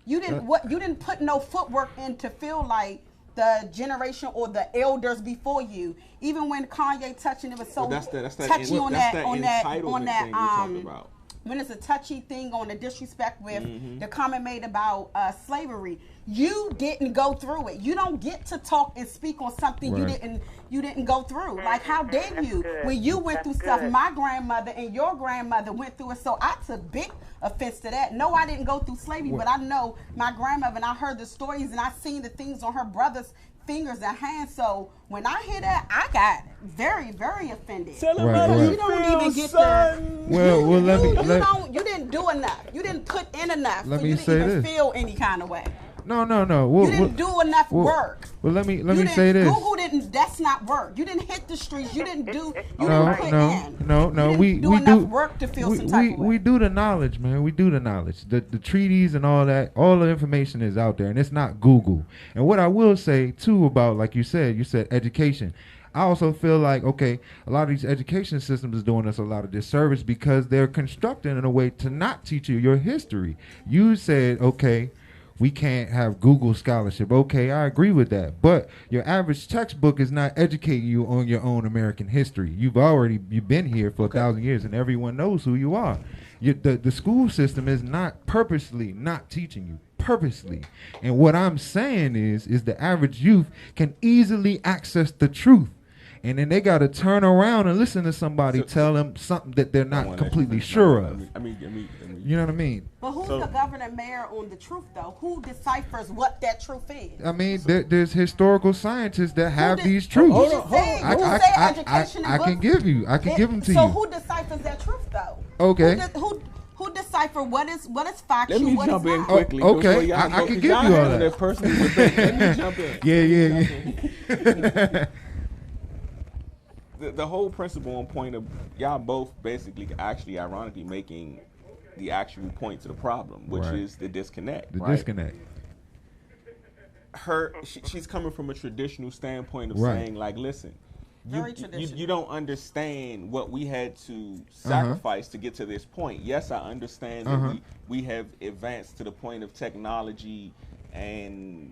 Speaker 2: You didn't put no footwork in to feel like the generation or the elders before you. Even when Kanye touching, it was so
Speaker 1: But that's that
Speaker 2: touchy
Speaker 1: en-
Speaker 2: on
Speaker 1: that's
Speaker 2: that
Speaker 1: that
Speaker 2: on that
Speaker 1: entitlement
Speaker 2: on that
Speaker 1: thing you're talking about.
Speaker 2: when it's a touchy thing on the disrespect with
Speaker 1: Mm-hmm.
Speaker 2: the comment made about slavery. You didn't go through it. You don't get to talk and speak on something
Speaker 4: Right.
Speaker 2: you didn't go through. Like, how dare
Speaker 7: That's
Speaker 2: you?
Speaker 7: good.
Speaker 2: When you went
Speaker 7: That's
Speaker 2: through stuff,
Speaker 7: good.
Speaker 2: my grandmother and your grandmother went through it. So I took big offense to that. No, I didn't go through slavery, but I know my grandmother and I heard the stories and I seen the things on her brother's fingers and hands. So when I hear that, I got very, very offended.
Speaker 1: Tell him
Speaker 4: Right,
Speaker 1: how
Speaker 4: right.
Speaker 1: you
Speaker 2: You don't
Speaker 1: feel,
Speaker 2: even get
Speaker 1: son.
Speaker 4: Well, let me.
Speaker 2: you didn't do enough. You didn't put in enough.
Speaker 4: Let
Speaker 2: for
Speaker 4: me
Speaker 2: you to
Speaker 4: say
Speaker 2: even
Speaker 4: this.
Speaker 2: feel any kind of way.
Speaker 4: No.
Speaker 2: You didn't do enough work.
Speaker 4: Well, let me
Speaker 2: You
Speaker 4: say
Speaker 2: didn't-
Speaker 4: this.
Speaker 2: Google didn't. That's not work. You didn't hit the streets. You didn't do. You
Speaker 4: No,
Speaker 2: didn't put
Speaker 4: no,
Speaker 2: in.
Speaker 4: no.
Speaker 2: You didn't
Speaker 4: We
Speaker 2: do
Speaker 4: we
Speaker 2: enough
Speaker 4: do
Speaker 2: work to feel
Speaker 4: we,
Speaker 2: some type of way.
Speaker 4: we do the knowledge, man. We do the knowledge. The treaties and all that. All the information is out there, and it's not Google. And what I will say too about, like you said education. I also feel like, okay, a lot of these education systems is doing us a lot of disservice because they're constructed in a way to not teach you your history. You said, okay, we can't have Google scholarship. Okay, I agree with that. But your average textbook is not educating you on your own American history. You've been here for 1,000 years and everyone knows who you are. The school system is not purposely not teaching you. Purposely. And what I'm saying is the average youth can easily access the truth. And then they got to turn around and listen to somebody tell them something that they're not completely sure of. You know what I mean?
Speaker 2: But who's
Speaker 1: So-
Speaker 2: the governor mayor on the truth though? Who deciphers what that truth is?
Speaker 4: I mean, there's historical scientists that have
Speaker 2: did-
Speaker 4: these truths.
Speaker 2: Who just said- who said education and
Speaker 4: I can
Speaker 2: books?
Speaker 4: give you. I can give them to
Speaker 2: So
Speaker 4: you.
Speaker 2: who deciphers that truth though?
Speaker 4: Okay.
Speaker 2: Who decipher what is factual?
Speaker 1: Let me
Speaker 2: what is
Speaker 1: jump in
Speaker 2: not?
Speaker 1: quickly.
Speaker 4: Oh, okay.
Speaker 1: before y'all
Speaker 4: I
Speaker 1: go,
Speaker 4: can
Speaker 1: 'cause
Speaker 4: give
Speaker 1: y'all
Speaker 4: you all
Speaker 1: having
Speaker 4: that.
Speaker 1: a personal debate. Let me jump in.
Speaker 4: Yeah.
Speaker 1: The whole principle and point of y'all both basically actually ironically making the actual point to the problem, which
Speaker 4: Right.
Speaker 1: is the disconnect.
Speaker 4: The
Speaker 1: right?
Speaker 4: disconnect.
Speaker 1: She's coming from a traditional standpoint of
Speaker 4: Right.
Speaker 1: saying, like, listen,
Speaker 2: Very traditional.
Speaker 1: you don't understand what we had to sacrifice to get to this point. Yes, I understand that we have advanced to the point of technology and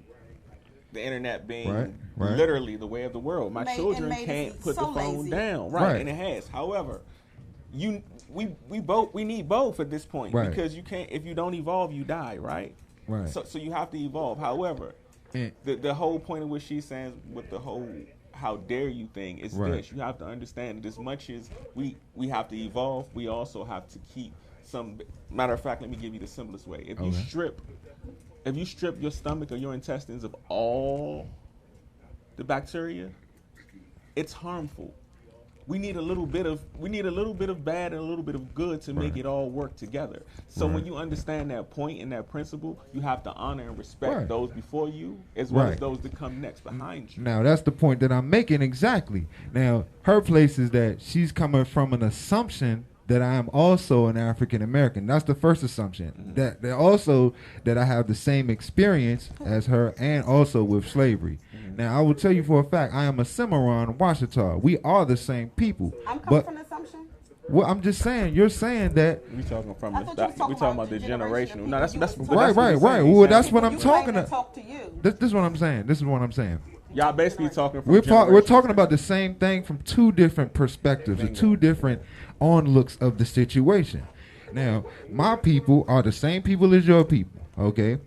Speaker 1: the internet being
Speaker 4: Right.
Speaker 1: literally the way of the world. My children
Speaker 2: made us
Speaker 1: can't put
Speaker 2: so
Speaker 1: the phone
Speaker 2: lazy.
Speaker 1: down,
Speaker 4: Right.
Speaker 1: and it has. However, we need both at this point,
Speaker 4: Right.
Speaker 1: because you can't, if you don't evolve, you die, right?
Speaker 4: Right.
Speaker 1: So you have to evolve. However,
Speaker 4: And-
Speaker 1: the whole point of what she's saying with the whole "how dare you" thing is
Speaker 4: Right.
Speaker 1: this: you have to understand that as much as we have to evolve, we also have to keep some. Matter of fact, let me give you the simplest way: if you
Speaker 4: Okay.
Speaker 1: strip your stomach or your intestines of all the bacteria, it's harmful. We need a little bit of bad and a little bit of good to make
Speaker 4: Right.
Speaker 1: it all work together. So when
Speaker 4: Right.
Speaker 1: you understand that point and that principle, you have to honor and respect
Speaker 4: Right.
Speaker 1: those before you, as well as
Speaker 4: Right.
Speaker 1: those that come next behind you.
Speaker 4: Now that's the point that I'm making exactly. Now her place is that she's coming from an assumption that I am also an African American. That's the first assumption. That also that I have the same experience as her, and also with slavery. Now I will tell you for a fact, I am a Cimarron Washita. We are the same people.
Speaker 2: I'm coming
Speaker 4: But
Speaker 2: from the assumption.
Speaker 4: well, I'm just saying, you're saying that.
Speaker 1: We talking from
Speaker 2: I thought you was talking
Speaker 1: about the
Speaker 2: generation
Speaker 1: generational.
Speaker 2: of
Speaker 1: No, that's
Speaker 2: people.
Speaker 1: that's
Speaker 2: You was
Speaker 1: but
Speaker 4: Right,
Speaker 1: that's what
Speaker 4: right,
Speaker 1: he's
Speaker 4: right.
Speaker 1: saying.
Speaker 4: Well,
Speaker 1: He's
Speaker 4: that's
Speaker 1: saying-
Speaker 4: what I'm
Speaker 2: You
Speaker 4: talking
Speaker 2: came to
Speaker 4: about.
Speaker 2: talk to you.
Speaker 4: This is what I'm saying. This is what I'm saying.
Speaker 1: Y'all basically talking from
Speaker 4: We're
Speaker 1: generational
Speaker 4: talking about the same thing from two different perspectives, or two different onlooks of the situation. Now, my people are the same people as your people, okay?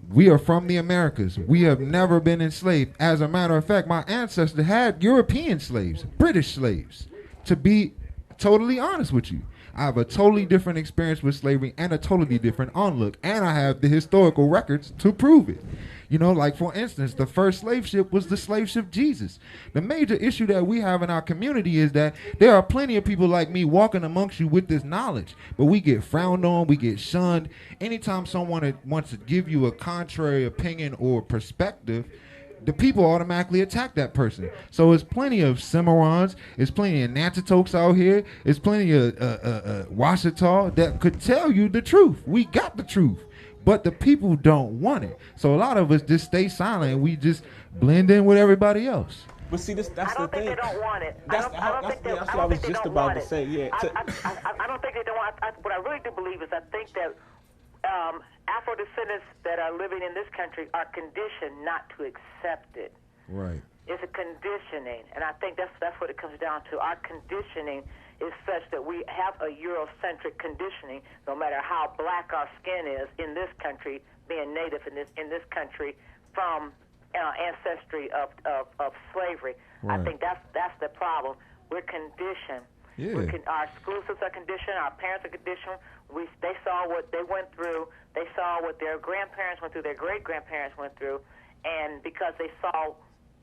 Speaker 4: We are from the Americas. We have never been enslaved. As a matter of fact, my ancestors had European slaves, British slaves, to be totally honest with you. I have a totally different experience with slavery and a totally different onlook, and I have the historical records to prove it. You know, like for instance, the first slave ship was the slave ship Jesus. The major issue that we have in our community is that there are plenty of people like me walking amongst you with this knowledge, but we get frowned on, we get shunned. Anytime someone wants to give you a contrary opinion or perspective, the people automatically attack that person. So it's plenty of Cimarrons, it's plenty of Natchitoches out here, it's plenty of Washita that could tell you the truth. We got the truth, but the people don't want it. So a lot of us just stay silent and we just blend in with everybody else.
Speaker 1: But see, that's
Speaker 7: I
Speaker 1: the
Speaker 7: don't think
Speaker 1: thing.
Speaker 7: they don't want it.
Speaker 1: That's
Speaker 7: I don't think they.
Speaker 1: that's
Speaker 7: I
Speaker 1: what I
Speaker 7: don't
Speaker 1: was
Speaker 7: think they
Speaker 1: just
Speaker 7: don't
Speaker 1: about
Speaker 7: want
Speaker 1: to
Speaker 7: it.
Speaker 1: say. Yeah.
Speaker 7: I don't think they don't want. What I really do believe is I think that Afro descendants that are living in this country are conditioned not to accept it.
Speaker 4: Right.
Speaker 7: It's a conditioning, and I think that's what it comes down to. Our conditioning is such that we have a Eurocentric conditioning. No matter how black our skin is in this country, being native in this country from ancestry of slavery, I
Speaker 4: Right.
Speaker 7: think that's the problem. We're conditioned.
Speaker 4: Yeah.
Speaker 7: Our school systems are conditioned. Our parents are conditioned. They saw what they went through. They saw what their grandparents went through. Their great grandparents went through, and because they saw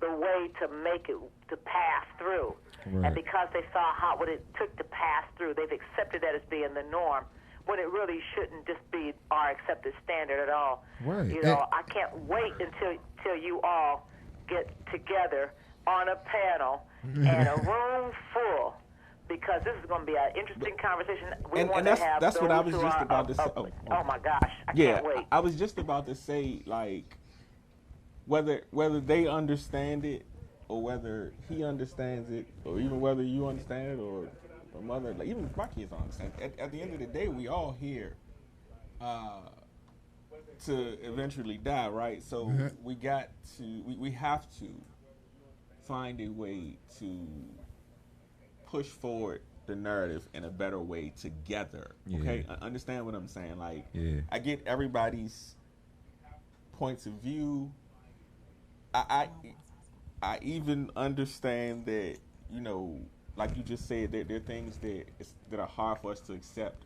Speaker 7: the way to make it to pass through,
Speaker 4: Right.
Speaker 7: and because they saw what it took to pass through, they've accepted that as being the norm, when it really shouldn't just be our accepted standard at all.
Speaker 4: Right.
Speaker 7: You know, I can't wait until you all get together on a panel and a room full, because this is going to be an interesting conversation. We
Speaker 1: And
Speaker 7: want to have
Speaker 1: that's what I
Speaker 7: those
Speaker 1: was
Speaker 7: who
Speaker 1: just
Speaker 7: are
Speaker 1: about to say.
Speaker 7: oh my gosh, I
Speaker 1: Yeah,
Speaker 7: can't wait.
Speaker 1: I was just about to say, like, whether they understand it, or whether he understands it, or even whether you understand it, or the mother, like even if my kids don't understand it. At the end of the day, we all here to eventually die, right? So we have to find a way to push forward the narrative in a better way together. Okay,
Speaker 4: Yeah.
Speaker 1: Understand what I'm saying? Like,
Speaker 4: Yeah.
Speaker 1: I get everybody's points of view. I even understand that, you know, like you just said, there are things that are hard for us to accept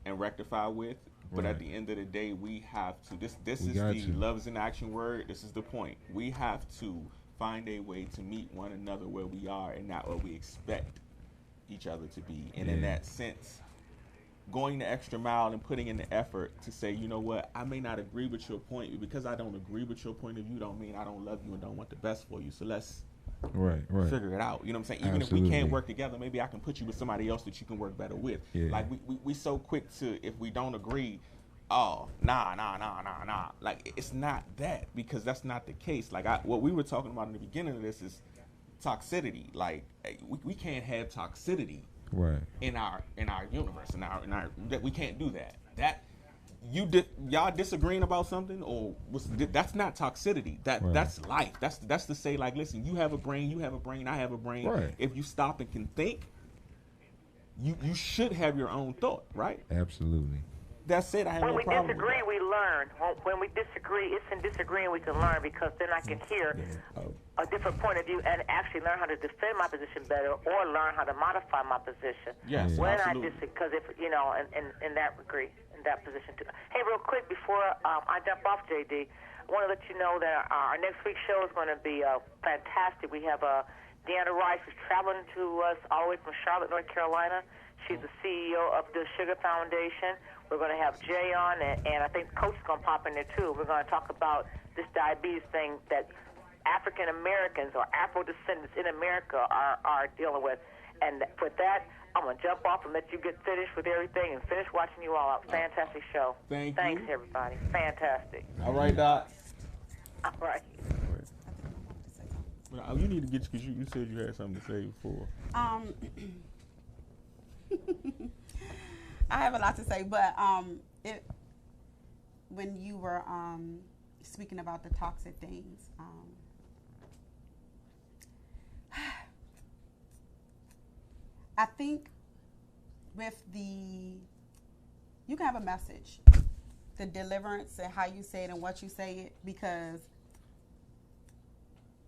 Speaker 1: and rectify with. But
Speaker 4: Right.
Speaker 1: at the end of the day, we have to. This
Speaker 4: We
Speaker 1: is
Speaker 4: got
Speaker 1: the
Speaker 4: to.
Speaker 1: love is an action word. This is the point. We have to find a way to meet one another where we are and not where we expect each other to be. And in
Speaker 4: Yeah.
Speaker 1: that sense, going the extra mile and putting in the effort to say, you know what, I may not agree with your point, but because I don't agree with your point of view don't mean I don't love you and don't want the best for you. So let's
Speaker 4: Right. Right.
Speaker 1: figure it out. You know what I'm saying? Even if
Speaker 4: Absolutely.
Speaker 1: we can't work together, maybe I can put you with somebody else that you can work better with.
Speaker 4: Yeah.
Speaker 1: Like we so quick to, if we don't agree, oh, nah. Like, it's not that, because that's not the case. Like, what we were talking about in the beginning of this is toxicity. Like, we can't have toxicity
Speaker 4: Right.
Speaker 1: in our universe, in our that we can't do that. y'all disagreeing about something, or that's not toxicity. That's life. That's to say, like, listen, you have a brain, I have a brain.
Speaker 4: Right.
Speaker 1: If you stop and can think, you should have your own thought, right?
Speaker 4: Absolutely.
Speaker 1: That's it. I have
Speaker 7: When
Speaker 1: no
Speaker 7: we
Speaker 1: problem
Speaker 7: disagree,
Speaker 1: with
Speaker 7: we learn. When we disagree, it's in disagreeing we can learn, because then I can hear a different point of view and actually learn how to defend my position better, or learn how to modify my position.
Speaker 1: Yes,
Speaker 7: when
Speaker 1: absolutely.
Speaker 7: I disagree, because if in that degree, in that position too. Hey, real quick before I jump off, JD, I want to let you know that our next week's show is going to be fantastic. We have Deanna Rice, who's traveling to us all the way from Charlotte, North Carolina. She's the CEO of the Sugar Foundation. We're going to have Jay on, and I think Coach is going to pop in there too. We're going to talk about this diabetes thing that African Americans or Afro descendants in America are dealing with. And with that, I'm going to jump off and let you get finished with everything and finish watching you all out. Fantastic show.
Speaker 1: Thanks,
Speaker 7: everybody. Fantastic.
Speaker 1: All right, Doc.
Speaker 7: All right.
Speaker 1: Well, you need to get, because you said you had something to say before.
Speaker 2: I have a lot to say, but when you were speaking about the toxic things, I think with you can have a message, the deliverance and how you say it and what you say it, because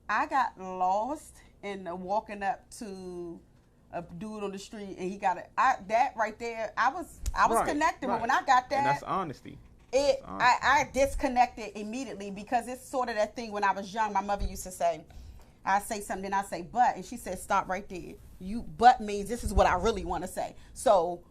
Speaker 2: I got lost in walking up to a dude on the street and he got that right there. I was
Speaker 1: Right,
Speaker 2: connected,
Speaker 1: right.
Speaker 2: but when I got that,
Speaker 1: And that's honesty.
Speaker 2: I disconnected immediately, because it's sort of that thing when I was young. My mother used to say, I say something, then I say but, and she said, stop right there. You but means this is what I really want to say. So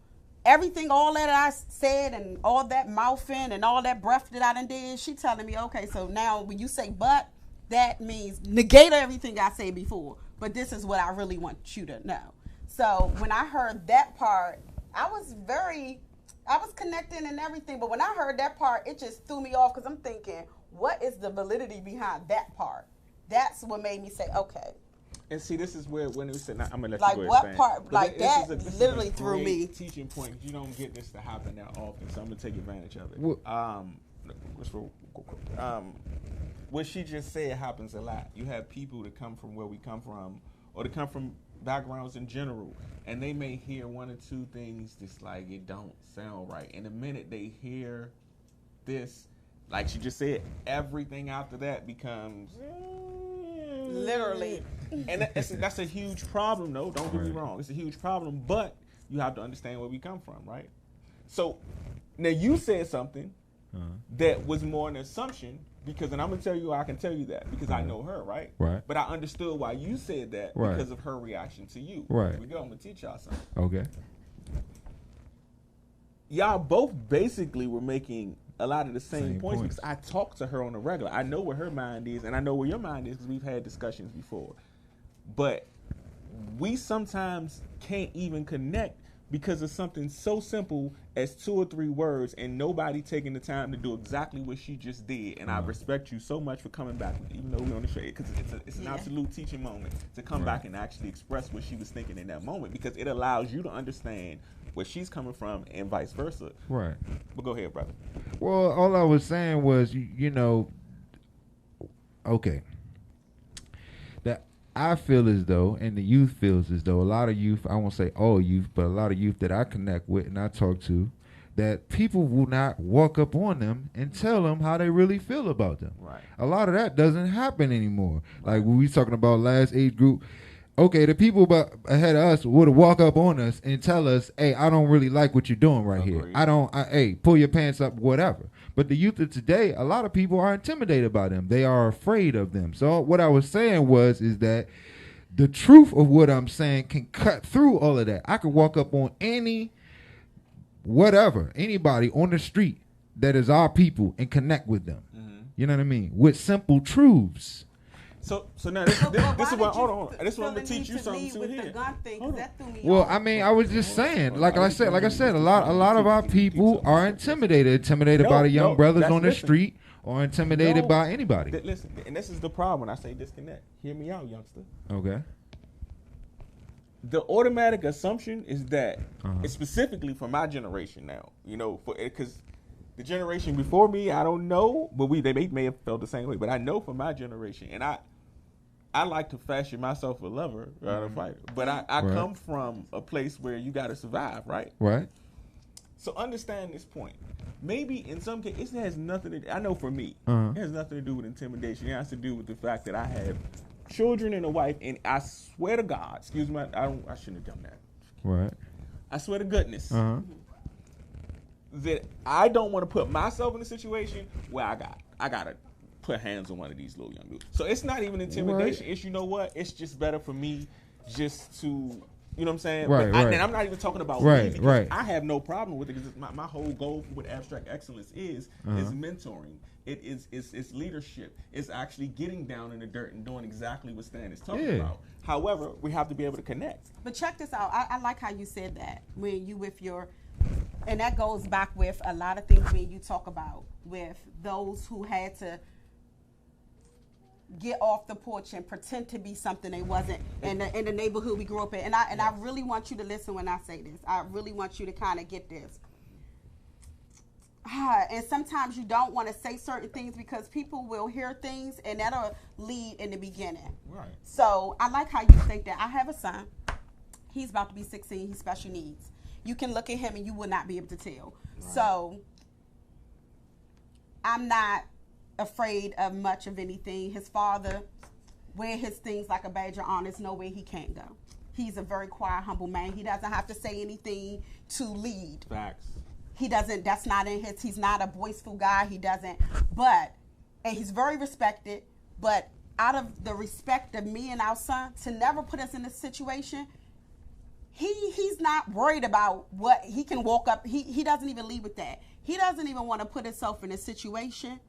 Speaker 2: everything, all that I said and all that mouthing and all that breath that I done did, she telling me, okay, so now when you say but, that means negate everything I say before. But this is what I really want you to know. So when I heard that part, I was connecting and everything. But when I heard that part, it just threw me off, because I'm thinking, what is the validity behind that part? That's what made me say, okay.
Speaker 1: And see, this is where when we said, I'm gonna let
Speaker 2: Like
Speaker 1: you go
Speaker 2: what
Speaker 1: ahead,
Speaker 2: part?
Speaker 1: But
Speaker 2: Like
Speaker 1: this
Speaker 2: that
Speaker 1: is a
Speaker 2: literally threw
Speaker 1: great
Speaker 2: me.
Speaker 1: Teaching point. You don't get this to happen that often, so I'm gonna take advantage of it. What she just said happens a lot. You have people that come from where we come from, or that come from backgrounds in general, and they may hear one or two things just like it don't sound right. And the minute they hear this, like she just said, everything after that becomes
Speaker 2: Literally.
Speaker 1: And that's a huge problem, though. Don't get me wrong. It's a huge problem, but you have to understand where we come from, right? So now you said something that was more an assumption, because, and I'm going to tell you, I can tell you that because I know her, right?
Speaker 4: Right.
Speaker 1: But I understood why you said that because of her reaction to you.
Speaker 4: Right.
Speaker 1: Here we go. I'm going to teach y'all something.
Speaker 4: Okay.
Speaker 1: Y'all both basically were making a lot of the same points,
Speaker 4: points.
Speaker 1: because I talk to her on a regular. I know where her mind is, and I know where your mind is, because we've had discussions before. But we sometimes can't even connect because of something so simple as 2 or 3 words, and nobody taking the time to do exactly what she just did. And I respect you so much for coming back, even though we're on the show, because it's an absolute teaching moment to come back and actually express what she was thinking in that moment, because it allows you to understand where she's coming from and vice versa.
Speaker 4: Right.
Speaker 1: But go ahead, brother.
Speaker 4: Well, all I was saying was, you know, okay, that I feel as though, and the youth feels as though, a lot of youth, I won't say all youth, but a lot of youth that I connect with and I talk to, that people will not walk up on them and tell them how they really feel about them.
Speaker 1: Right.
Speaker 4: A lot of that doesn't happen anymore. Like when we talking about last age group, okay, the people ahead of us would walk up on us and tell us, hey, I don't really like what you're doing right here. Hey, pull your pants up, whatever. But the youth of today, a lot of people are intimidated by them. They are afraid of them. So what I was saying is that the truth of what I'm saying can cut through all of that. I could walk up on anybody on the street that is our people and connect with them. Mm-hmm. You know what I mean? With simple truths.
Speaker 1: So now this is what, hold on. This is what I'm gonna teach you something too here.
Speaker 4: Well, I mean, I was just saying, like I said, a lot of our people are intimidated by the young brothers on the street, or intimidated by anybody.
Speaker 1: Listen, and this is the problem when I say disconnect. Hear me out, youngster.
Speaker 4: Okay.
Speaker 1: The automatic assumption is that it's specifically for my generation now, you know, because The generation before me, I don't know, but they may have felt the same way. But I know for my generation, and I like to fashion myself a lover, not a fighter. But I
Speaker 4: Right.
Speaker 1: come from a place where you got to survive, right?
Speaker 4: Right.
Speaker 1: So understand this point. Maybe in some cases, it has nothing to. I know for me,
Speaker 4: Uh-huh.
Speaker 1: it has nothing to do with intimidation. It has to do with the fact that I have children and a wife, and I swear to God, excuse me, I shouldn't have done that.
Speaker 4: Right.
Speaker 1: I swear to goodness
Speaker 4: Uh-huh.
Speaker 1: that I don't want to put myself in a situation where I gotta put hands on one of these little young dudes. So it's not even intimidation.
Speaker 4: Right.
Speaker 1: It's, you know what? It's just better for me just to. You know what I'm saying?
Speaker 4: Right,
Speaker 1: But
Speaker 4: right.
Speaker 1: and I'm not even talking about
Speaker 4: Right,
Speaker 1: me because
Speaker 4: right.
Speaker 1: I have no problem with it because my whole goal for what abstract excellence is mentoring. It's leadership. It's actually getting down in the dirt and doing exactly what Stan is talking
Speaker 4: Yeah.
Speaker 1: about. However, we have to be able to connect.
Speaker 2: But check this out. I like how you said that when you with your, and that goes back with a lot of things when you talk about with those who had to get off the porch and pretend to be something they wasn't in the neighborhood we grew up in. And I really want you to listen when I say this. I really want you to kind of get this. And sometimes you don't want to say certain things because people will hear things and that'll lead in the beginning.
Speaker 1: Right.
Speaker 2: So I like how you think that. I have a son. He's about to be 16. He's special needs. You can look at him and you will not be able to tell. Right. So I'm not afraid of much of anything. His father wear his things like a badge of honor. There's no way he can't go. He's a very quiet, humble man. He doesn't have to say anything to lead.
Speaker 1: Facts.
Speaker 2: He doesn't, that's not in his, he's not a boastful guy. He doesn't, but, and he's very respected, but out of the respect of me and our son, to never put us in this situation, he's not worried about what, he can walk up, he doesn't even lead with that. He doesn't even want to put himself in a situation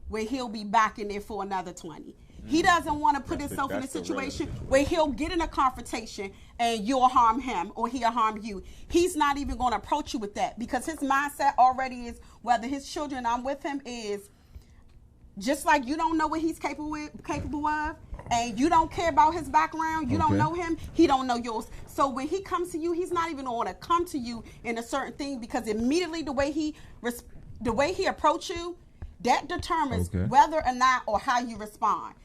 Speaker 2: where he'll be back in there for another 20. He doesn't want to put himself in a situation where he'll get in a confrontation and you'll harm him or he'll harm you. He's not even going to approach you with that because his mindset already is, whether his children I'm with him, is just like you don't know what he's capable of, and you don't care about his background, you don't know him, he don't know yours. So when he comes to you, he's not even going to come to you in a certain thing because immediately the way he approach you, that determines whether or not or how you respond.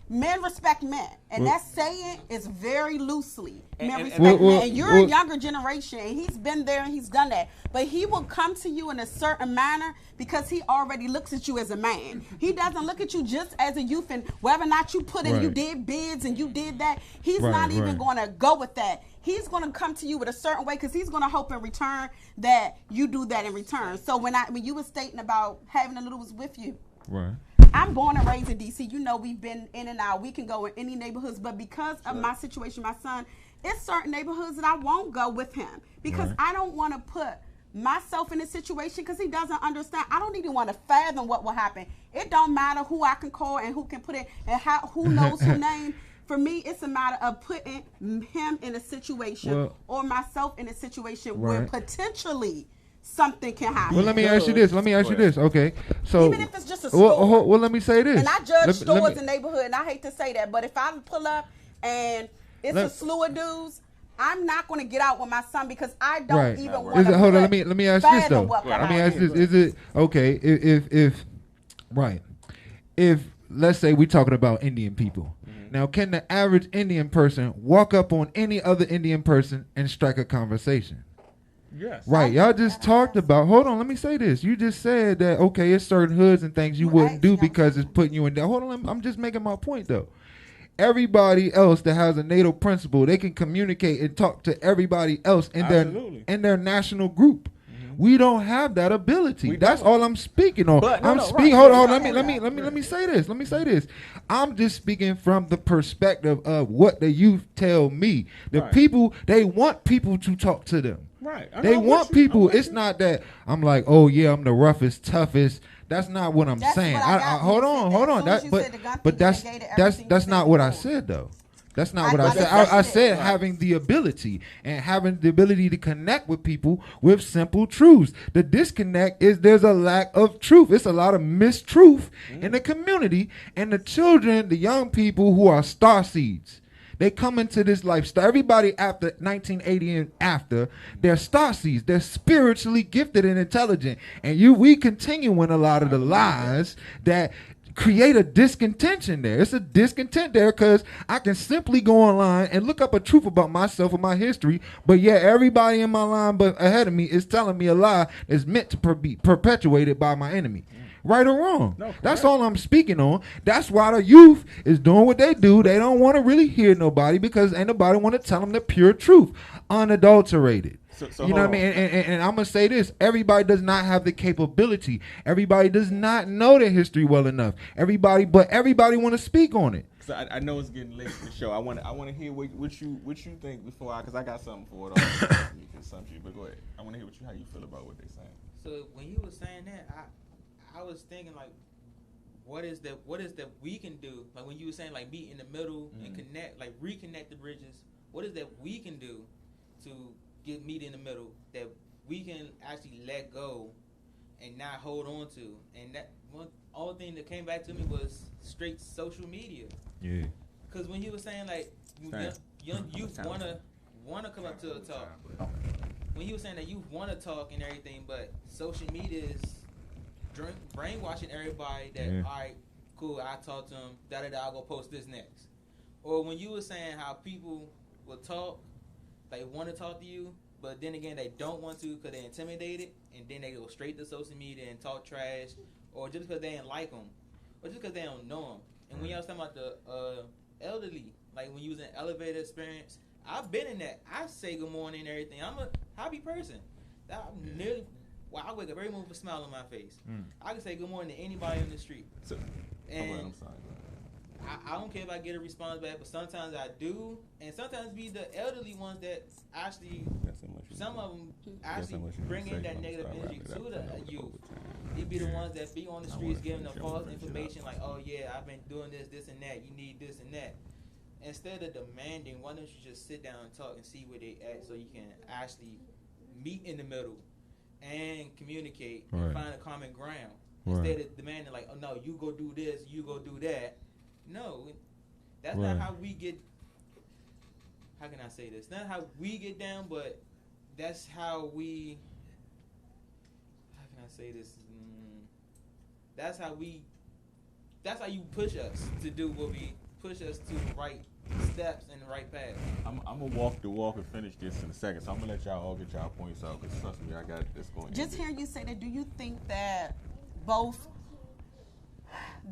Speaker 2: Men respect men, and that saying is very loosely. Men respect men, and you're a younger generation, and he's been there and he's done that. But he will come to you in a certain manner because he already looks at you as a man. He doesn't look at you just as a youth, and whether or not you put in, you did bids and you did that. He's not even going to go with that. He's going to come to you with a certain way because he's going to hope in return that you do that in return. So when you were stating about having the littles with you,
Speaker 4: right.
Speaker 2: I'm born and raised in D.C. You know, we've been in and out. We can go in any neighborhoods, but because of my situation, my son, it's certain neighborhoods that I won't go with him because I don't want to put myself in a situation because he doesn't understand. I don't even want to fathom what will happen. It don't matter who I can call and who can put it and who knows who name. For me, it's a matter of putting him in a situation or myself in a situation where potentially something can happen.
Speaker 4: Well, let me ask you this. Okay, so
Speaker 2: even if it's just a store.
Speaker 4: Well, let me say this.
Speaker 2: And I judge stores in neighborhood, and I hate to say that, but if I pull up and it's a slew of dudes, I'm not going to get out with my son because I don't even want to.
Speaker 4: Hold on. Let me ask this though. Let me ask this. Is it okay if let's say we're talking about Indian people? Now, can the average Indian person walk up on any other Indian person and strike a conversation?
Speaker 1: Yes.
Speaker 4: Right. Y'all just talked about, hold on, let me say this. You just said that, okay, it's certain hoods and things you wouldn't do because it's putting you in there. Hold on, I'm just making my point, though. Everybody else that has a NATO principle, they can communicate and talk to everybody else in their national group. We don't have that ability. That's all I'm speaking on. Hold on. Let me say this. I'm just speaking from the perspective of what the youth tell me. The people, they want people to talk to them.
Speaker 1: Right.
Speaker 4: They want people. It's not that I'm like, oh yeah, I'm the roughest, toughest. That's not what I'm saying. Hold on. But that's not what I said though. That's not what I said. I said having the ability and having the ability to connect with people with simple truths. The disconnect is there's a lack of truth. It's a lot of mistruth in the community, and the children, the young people who are star seeds, They come into this lifestyle. Everybody after 1980 and after, they're Starseeds. They're spiritually gifted and intelligent. And we continuing a lot of the lies that create a discontention there. It's a discontent there because I can simply go online and look up a truth about myself or my history, but yeah, everybody in my line but ahead of me is telling me a lie that's meant to be perpetuated by my enemy. Right or wrong?
Speaker 1: No,
Speaker 4: that's all I'm speaking on. That's why the youth is doing what they do. They don't want to really hear nobody because ain't nobody want to tell them the pure truth, unadulterated.
Speaker 1: So
Speaker 4: you know what I mean? And I'm going to say this. Everybody does not have the capability. Everybody does not know their history well enough. Everybody want to speak on it.
Speaker 1: So I know it's getting late for the show. I want to hear what you think before because I got something for it. Consumption, but go ahead. I want to hear how you feel about what they're saying.
Speaker 3: So when you were saying that, I was thinking like, what is that we can do? Like when you were saying like meet in the middle and connect, like reconnect the bridges. What is that we can do to meet in the middle that we can actually let go and not hold on to? And that one only thing that came back to me was straight social media.
Speaker 4: Yeah.
Speaker 3: Because when you were saying like young youth wanna come up to a talk. When you were saying that you want to talk and everything, but social media is brainwashing everybody that all right, cool, I talk to them, I'll go post this next. Or when you were saying how people will talk. They want to talk to you, but then again, they don't want to because they're intimidated, and then they go straight to social media and talk trash, or just because they didn't like them, or just because they don't know them. And when y'all was talking about the elderly, like when you was in elevator experience, I've been in that. I say good morning and everything. I'm a happy person. I wake up every morning with a smile on my face. I can say good morning to anybody on the street.
Speaker 1: I'm sorry.
Speaker 3: I don't care if I get a response back, but sometimes I do, and sometimes be the elderly ones that actually, some of them actually bring in that negative energy to the youth. They be the ones that be on the streets giving them false information like, oh yeah, I've been doing this and that, you need this and that. Instead of demanding, why don't you just sit down and talk and see where they at so you can actually meet in the middle and communicate and find a common ground. Instead of demanding like, oh no, you go do this, you go do that. No, that's not how we get. How can I say this? Not how we get down, but that's how we. How can I say this? That's how we. That's how you push us to do what we push us to the right steps and the right path.
Speaker 1: I'm gonna walk the walk and finish this in a second, so I'm gonna let y'all all get y'all points out because trust me, I got this going.
Speaker 2: Just hearing you say that, do you think that both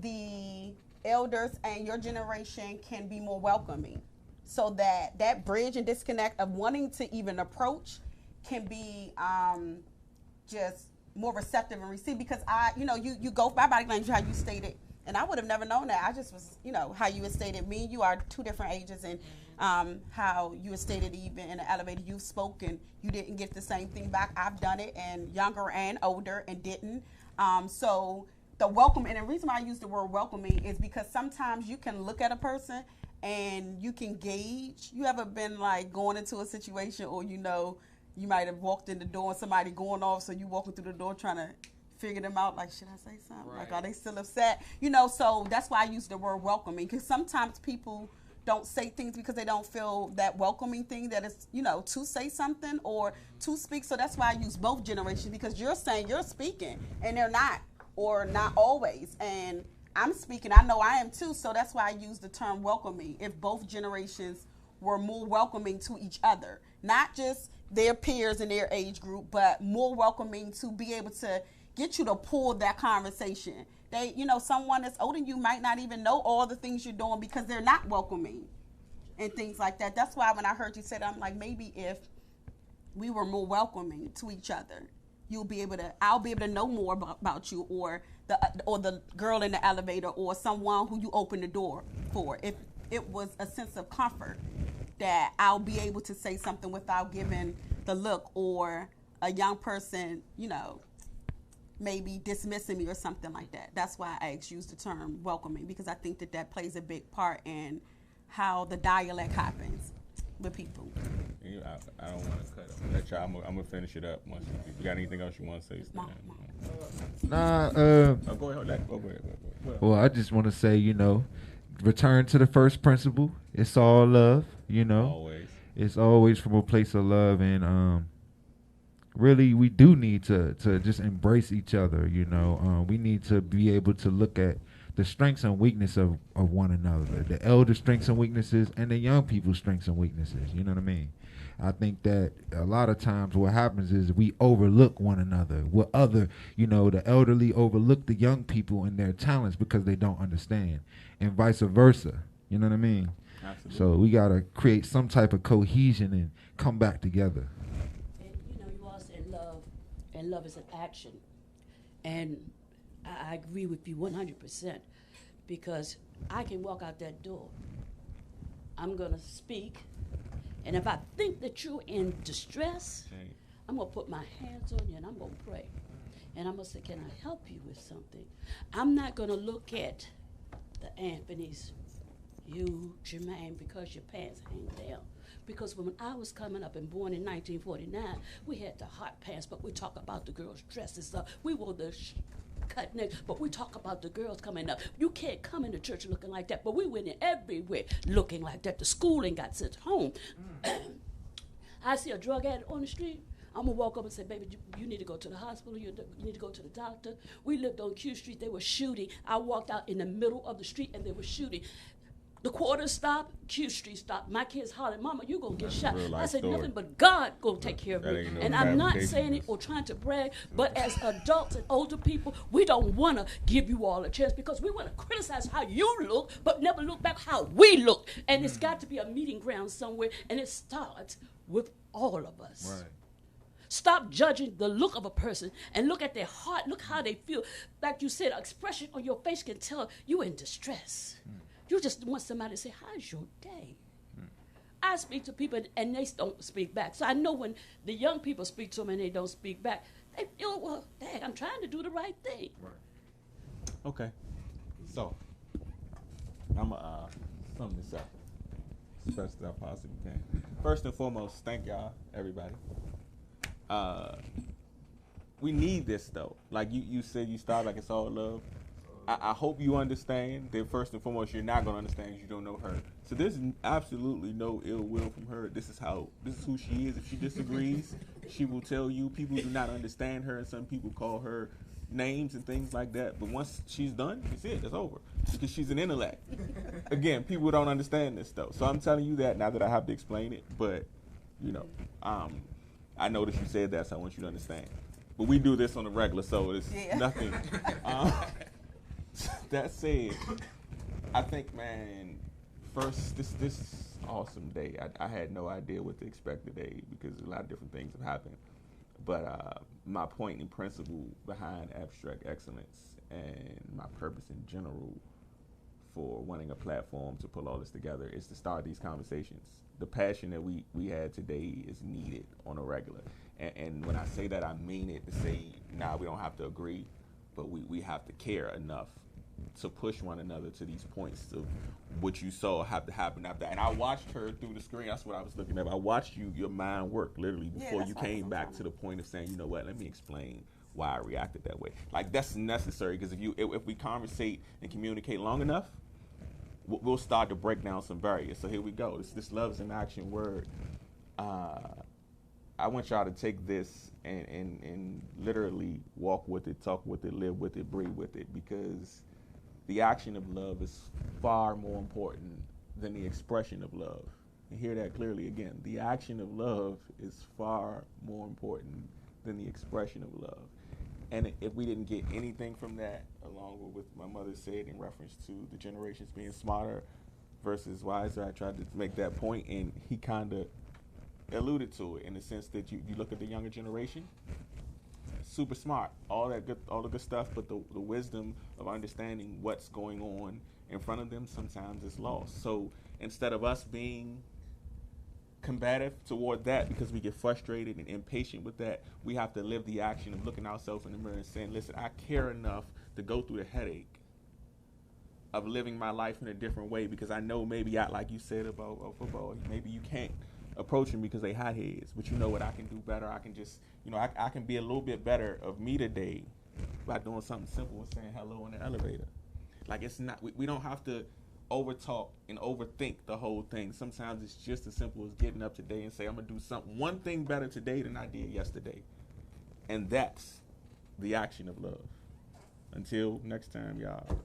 Speaker 2: the elders and your generation can be more welcoming so that bridge and disconnect of wanting to even approach can be just more receptive and receive? Because you go by body language, how you stated, and I would have never known that. I just was, how you had stated, me and you are two different ages, and how you had stated even in the elevator, you've spoken, you didn't get the same thing back. I've done it, and younger and older, and didn't. So the welcome, and the reason why I use the word welcoming is because sometimes you can look at a person and you can gauge. You ever been like going into a situation, or you might have walked in the door and somebody going off, so you walking through the door trying to figure them out, like, should I say something? Right. Like, are they still upset? So that's why I use the word welcoming, because sometimes people don't say things because they don't feel that welcoming thing that is, to say something or to speak. So that's why I use both generations, because you're saying you're speaking and they're not, or not always. And I'm speaking, I know I am too. So that's why I use the term welcoming. If both generations were more welcoming to each other, not just their peers in their age group, but more welcoming to be able to get you to pull that conversation. They, someone that's older than you might not even know all the things you're doing because they're not welcoming and things like that. That's why when I heard you say that, I'm like, maybe if we were more welcoming to each other, I'll be able to know more about you, or the girl in the elevator, or someone who you open the door for. If it was a sense of comfort that I'll be able to say something without giving the look, or a young person, maybe dismissing me or something like that. That's why I use the term welcoming, because I think that plays a big part in how the dialect happens with people.
Speaker 1: I don't want to cut it. Let y'all, I'm going to finish it up. Once you got anything else you want to say?
Speaker 2: No.
Speaker 1: Go ahead.
Speaker 4: Well, I just want to say, return to the first principle. It's all love, you know.
Speaker 1: Always.
Speaker 4: It's always from a place of love, and really we do need to just embrace each other, you know. We need to be able to look at the strengths and weaknesses of one another, the elder strengths and weaknesses and the young people's strengths and weaknesses, you know what I mean? I think that a lot of times what happens is we overlook one another. The elderly overlook the young people and their talents because they don't understand, and vice versa, you know what I mean?
Speaker 1: Absolutely.
Speaker 4: So we got to create some type of cohesion and come back together.
Speaker 5: And you all said love, and love is an action. And I agree with you 100% because I can walk out that door. I'm going to speak, and if I think that you're in distress, I'm going to put my hands on you and I'm going to pray. And I'm going to say, can I help you with something? I'm not going to look at the Anthony's, you, Jermaine, because your pants hang down. Because when I was coming up and born in 1949, we had the hot pants, but we talk about the girls' dresses up. We wore the cut necks, but we talk about the girls coming up. You can't come into church looking like that, but we went in everywhere looking like that. The schooling got sent home. I see a drug addict on the street, I'm going to walk up and say, baby, you need to go to the hospital. You need to go to the doctor. We lived on Q Street. They were shooting. I walked out in the middle of the street, and they were shooting. The quarter stopped, Q Street stopped. My kids hollered, Mama, you going to get shot. I said, nothing but God going to take care of me. And I'm not saying it or trying to brag, but as adults and older people, we don't want to give you all a chance because we want to criticize how you look, but never look back how we look. And it's got to be a meeting ground somewhere, and it starts with all of us.
Speaker 4: Right.
Speaker 5: Stop judging the look of a person and look at their heart. Look how they feel. Like you said, an expression on your face can tell you in distress. You just want somebody to say, how's your day? I speak to people and they don't speak back. So I know when the young people speak to them and they don't speak back, they feel, well, dang, I'm trying to do the right thing.
Speaker 1: Okay. So, I'm going to sum this up as best as I possibly can. First and foremost, thank y'all, everybody. We need this, though. Like you said, you started like it's all love. I hope you understand that first and foremost, you're not going to understand because you don't know her. So there's absolutely no ill will from her. This is who she is. If she disagrees, she will tell you. People do not understand her, and some people call her names and things like that. But once she's done, it's it. It's over. Because she's an intellect. Again, people don't understand this stuff. So I'm telling you that now that I have to explain it. But, I noticed you said that, so I want you to understand. But we do this on a regular, so it's nothing. That said, I think, man, first, this awesome day, I had no idea what to expect today because a lot of different things have happened. But my point and principle behind abstract excellence and my purpose in general for wanting a platform to pull all this together is to start these conversations. The passion that we had today is needed on a regular. And when I say that, I mean it to say, we don't have to agree, but we have to care enough to push one another to these points of what you saw have to happen after. And I watched her through the screen. That's what I was looking at. I watched your mind work literally before you came back to the point of saying, you know what, let me explain why I reacted that way. Like, that's necessary because if we conversate and communicate long enough, we'll start to break down some barriers. So here we go. This love is an action word. I want y'all to take this and literally walk with it, talk with it, live with it, breathe with it, because the action of love is far more important than the expression of love. And hear that clearly again. The action of love is far more important than the expression of love. And if we didn't get anything from that, along with what my mother said in reference to the generations being smarter versus wiser, I tried to make that point, and he kind of alluded to it in the sense that you look at the younger generation, super smart, all the good stuff, but the wisdom of understanding what's going on in front of them sometimes is lost. So instead of us being combative toward that because we get frustrated and impatient with that, we have to live the action of looking ourselves in the mirror and saying, listen, I care enough to go through the headache of living my life in a different way because I know maybe, like you said about football, maybe you can't approach them because they hot heads, but you know what, I can do better. I can just, I can be a little bit better of me today by doing something simple and saying hello in the elevator. Like, it's not, we don't have to overtalk and overthink the whole thing. Sometimes it's just as simple as getting up today and say, I'm gonna do something, one thing better today than I did yesterday. And that's the action of love. Until next time, y'all.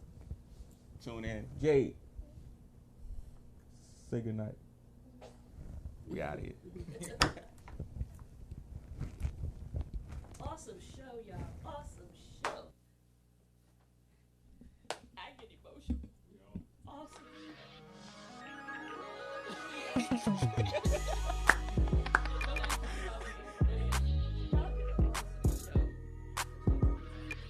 Speaker 1: Tune in. Jade, say goodnight. We out of here.
Speaker 5: Awesome show, y'all. Awesome show. I get emotional. Awesome show.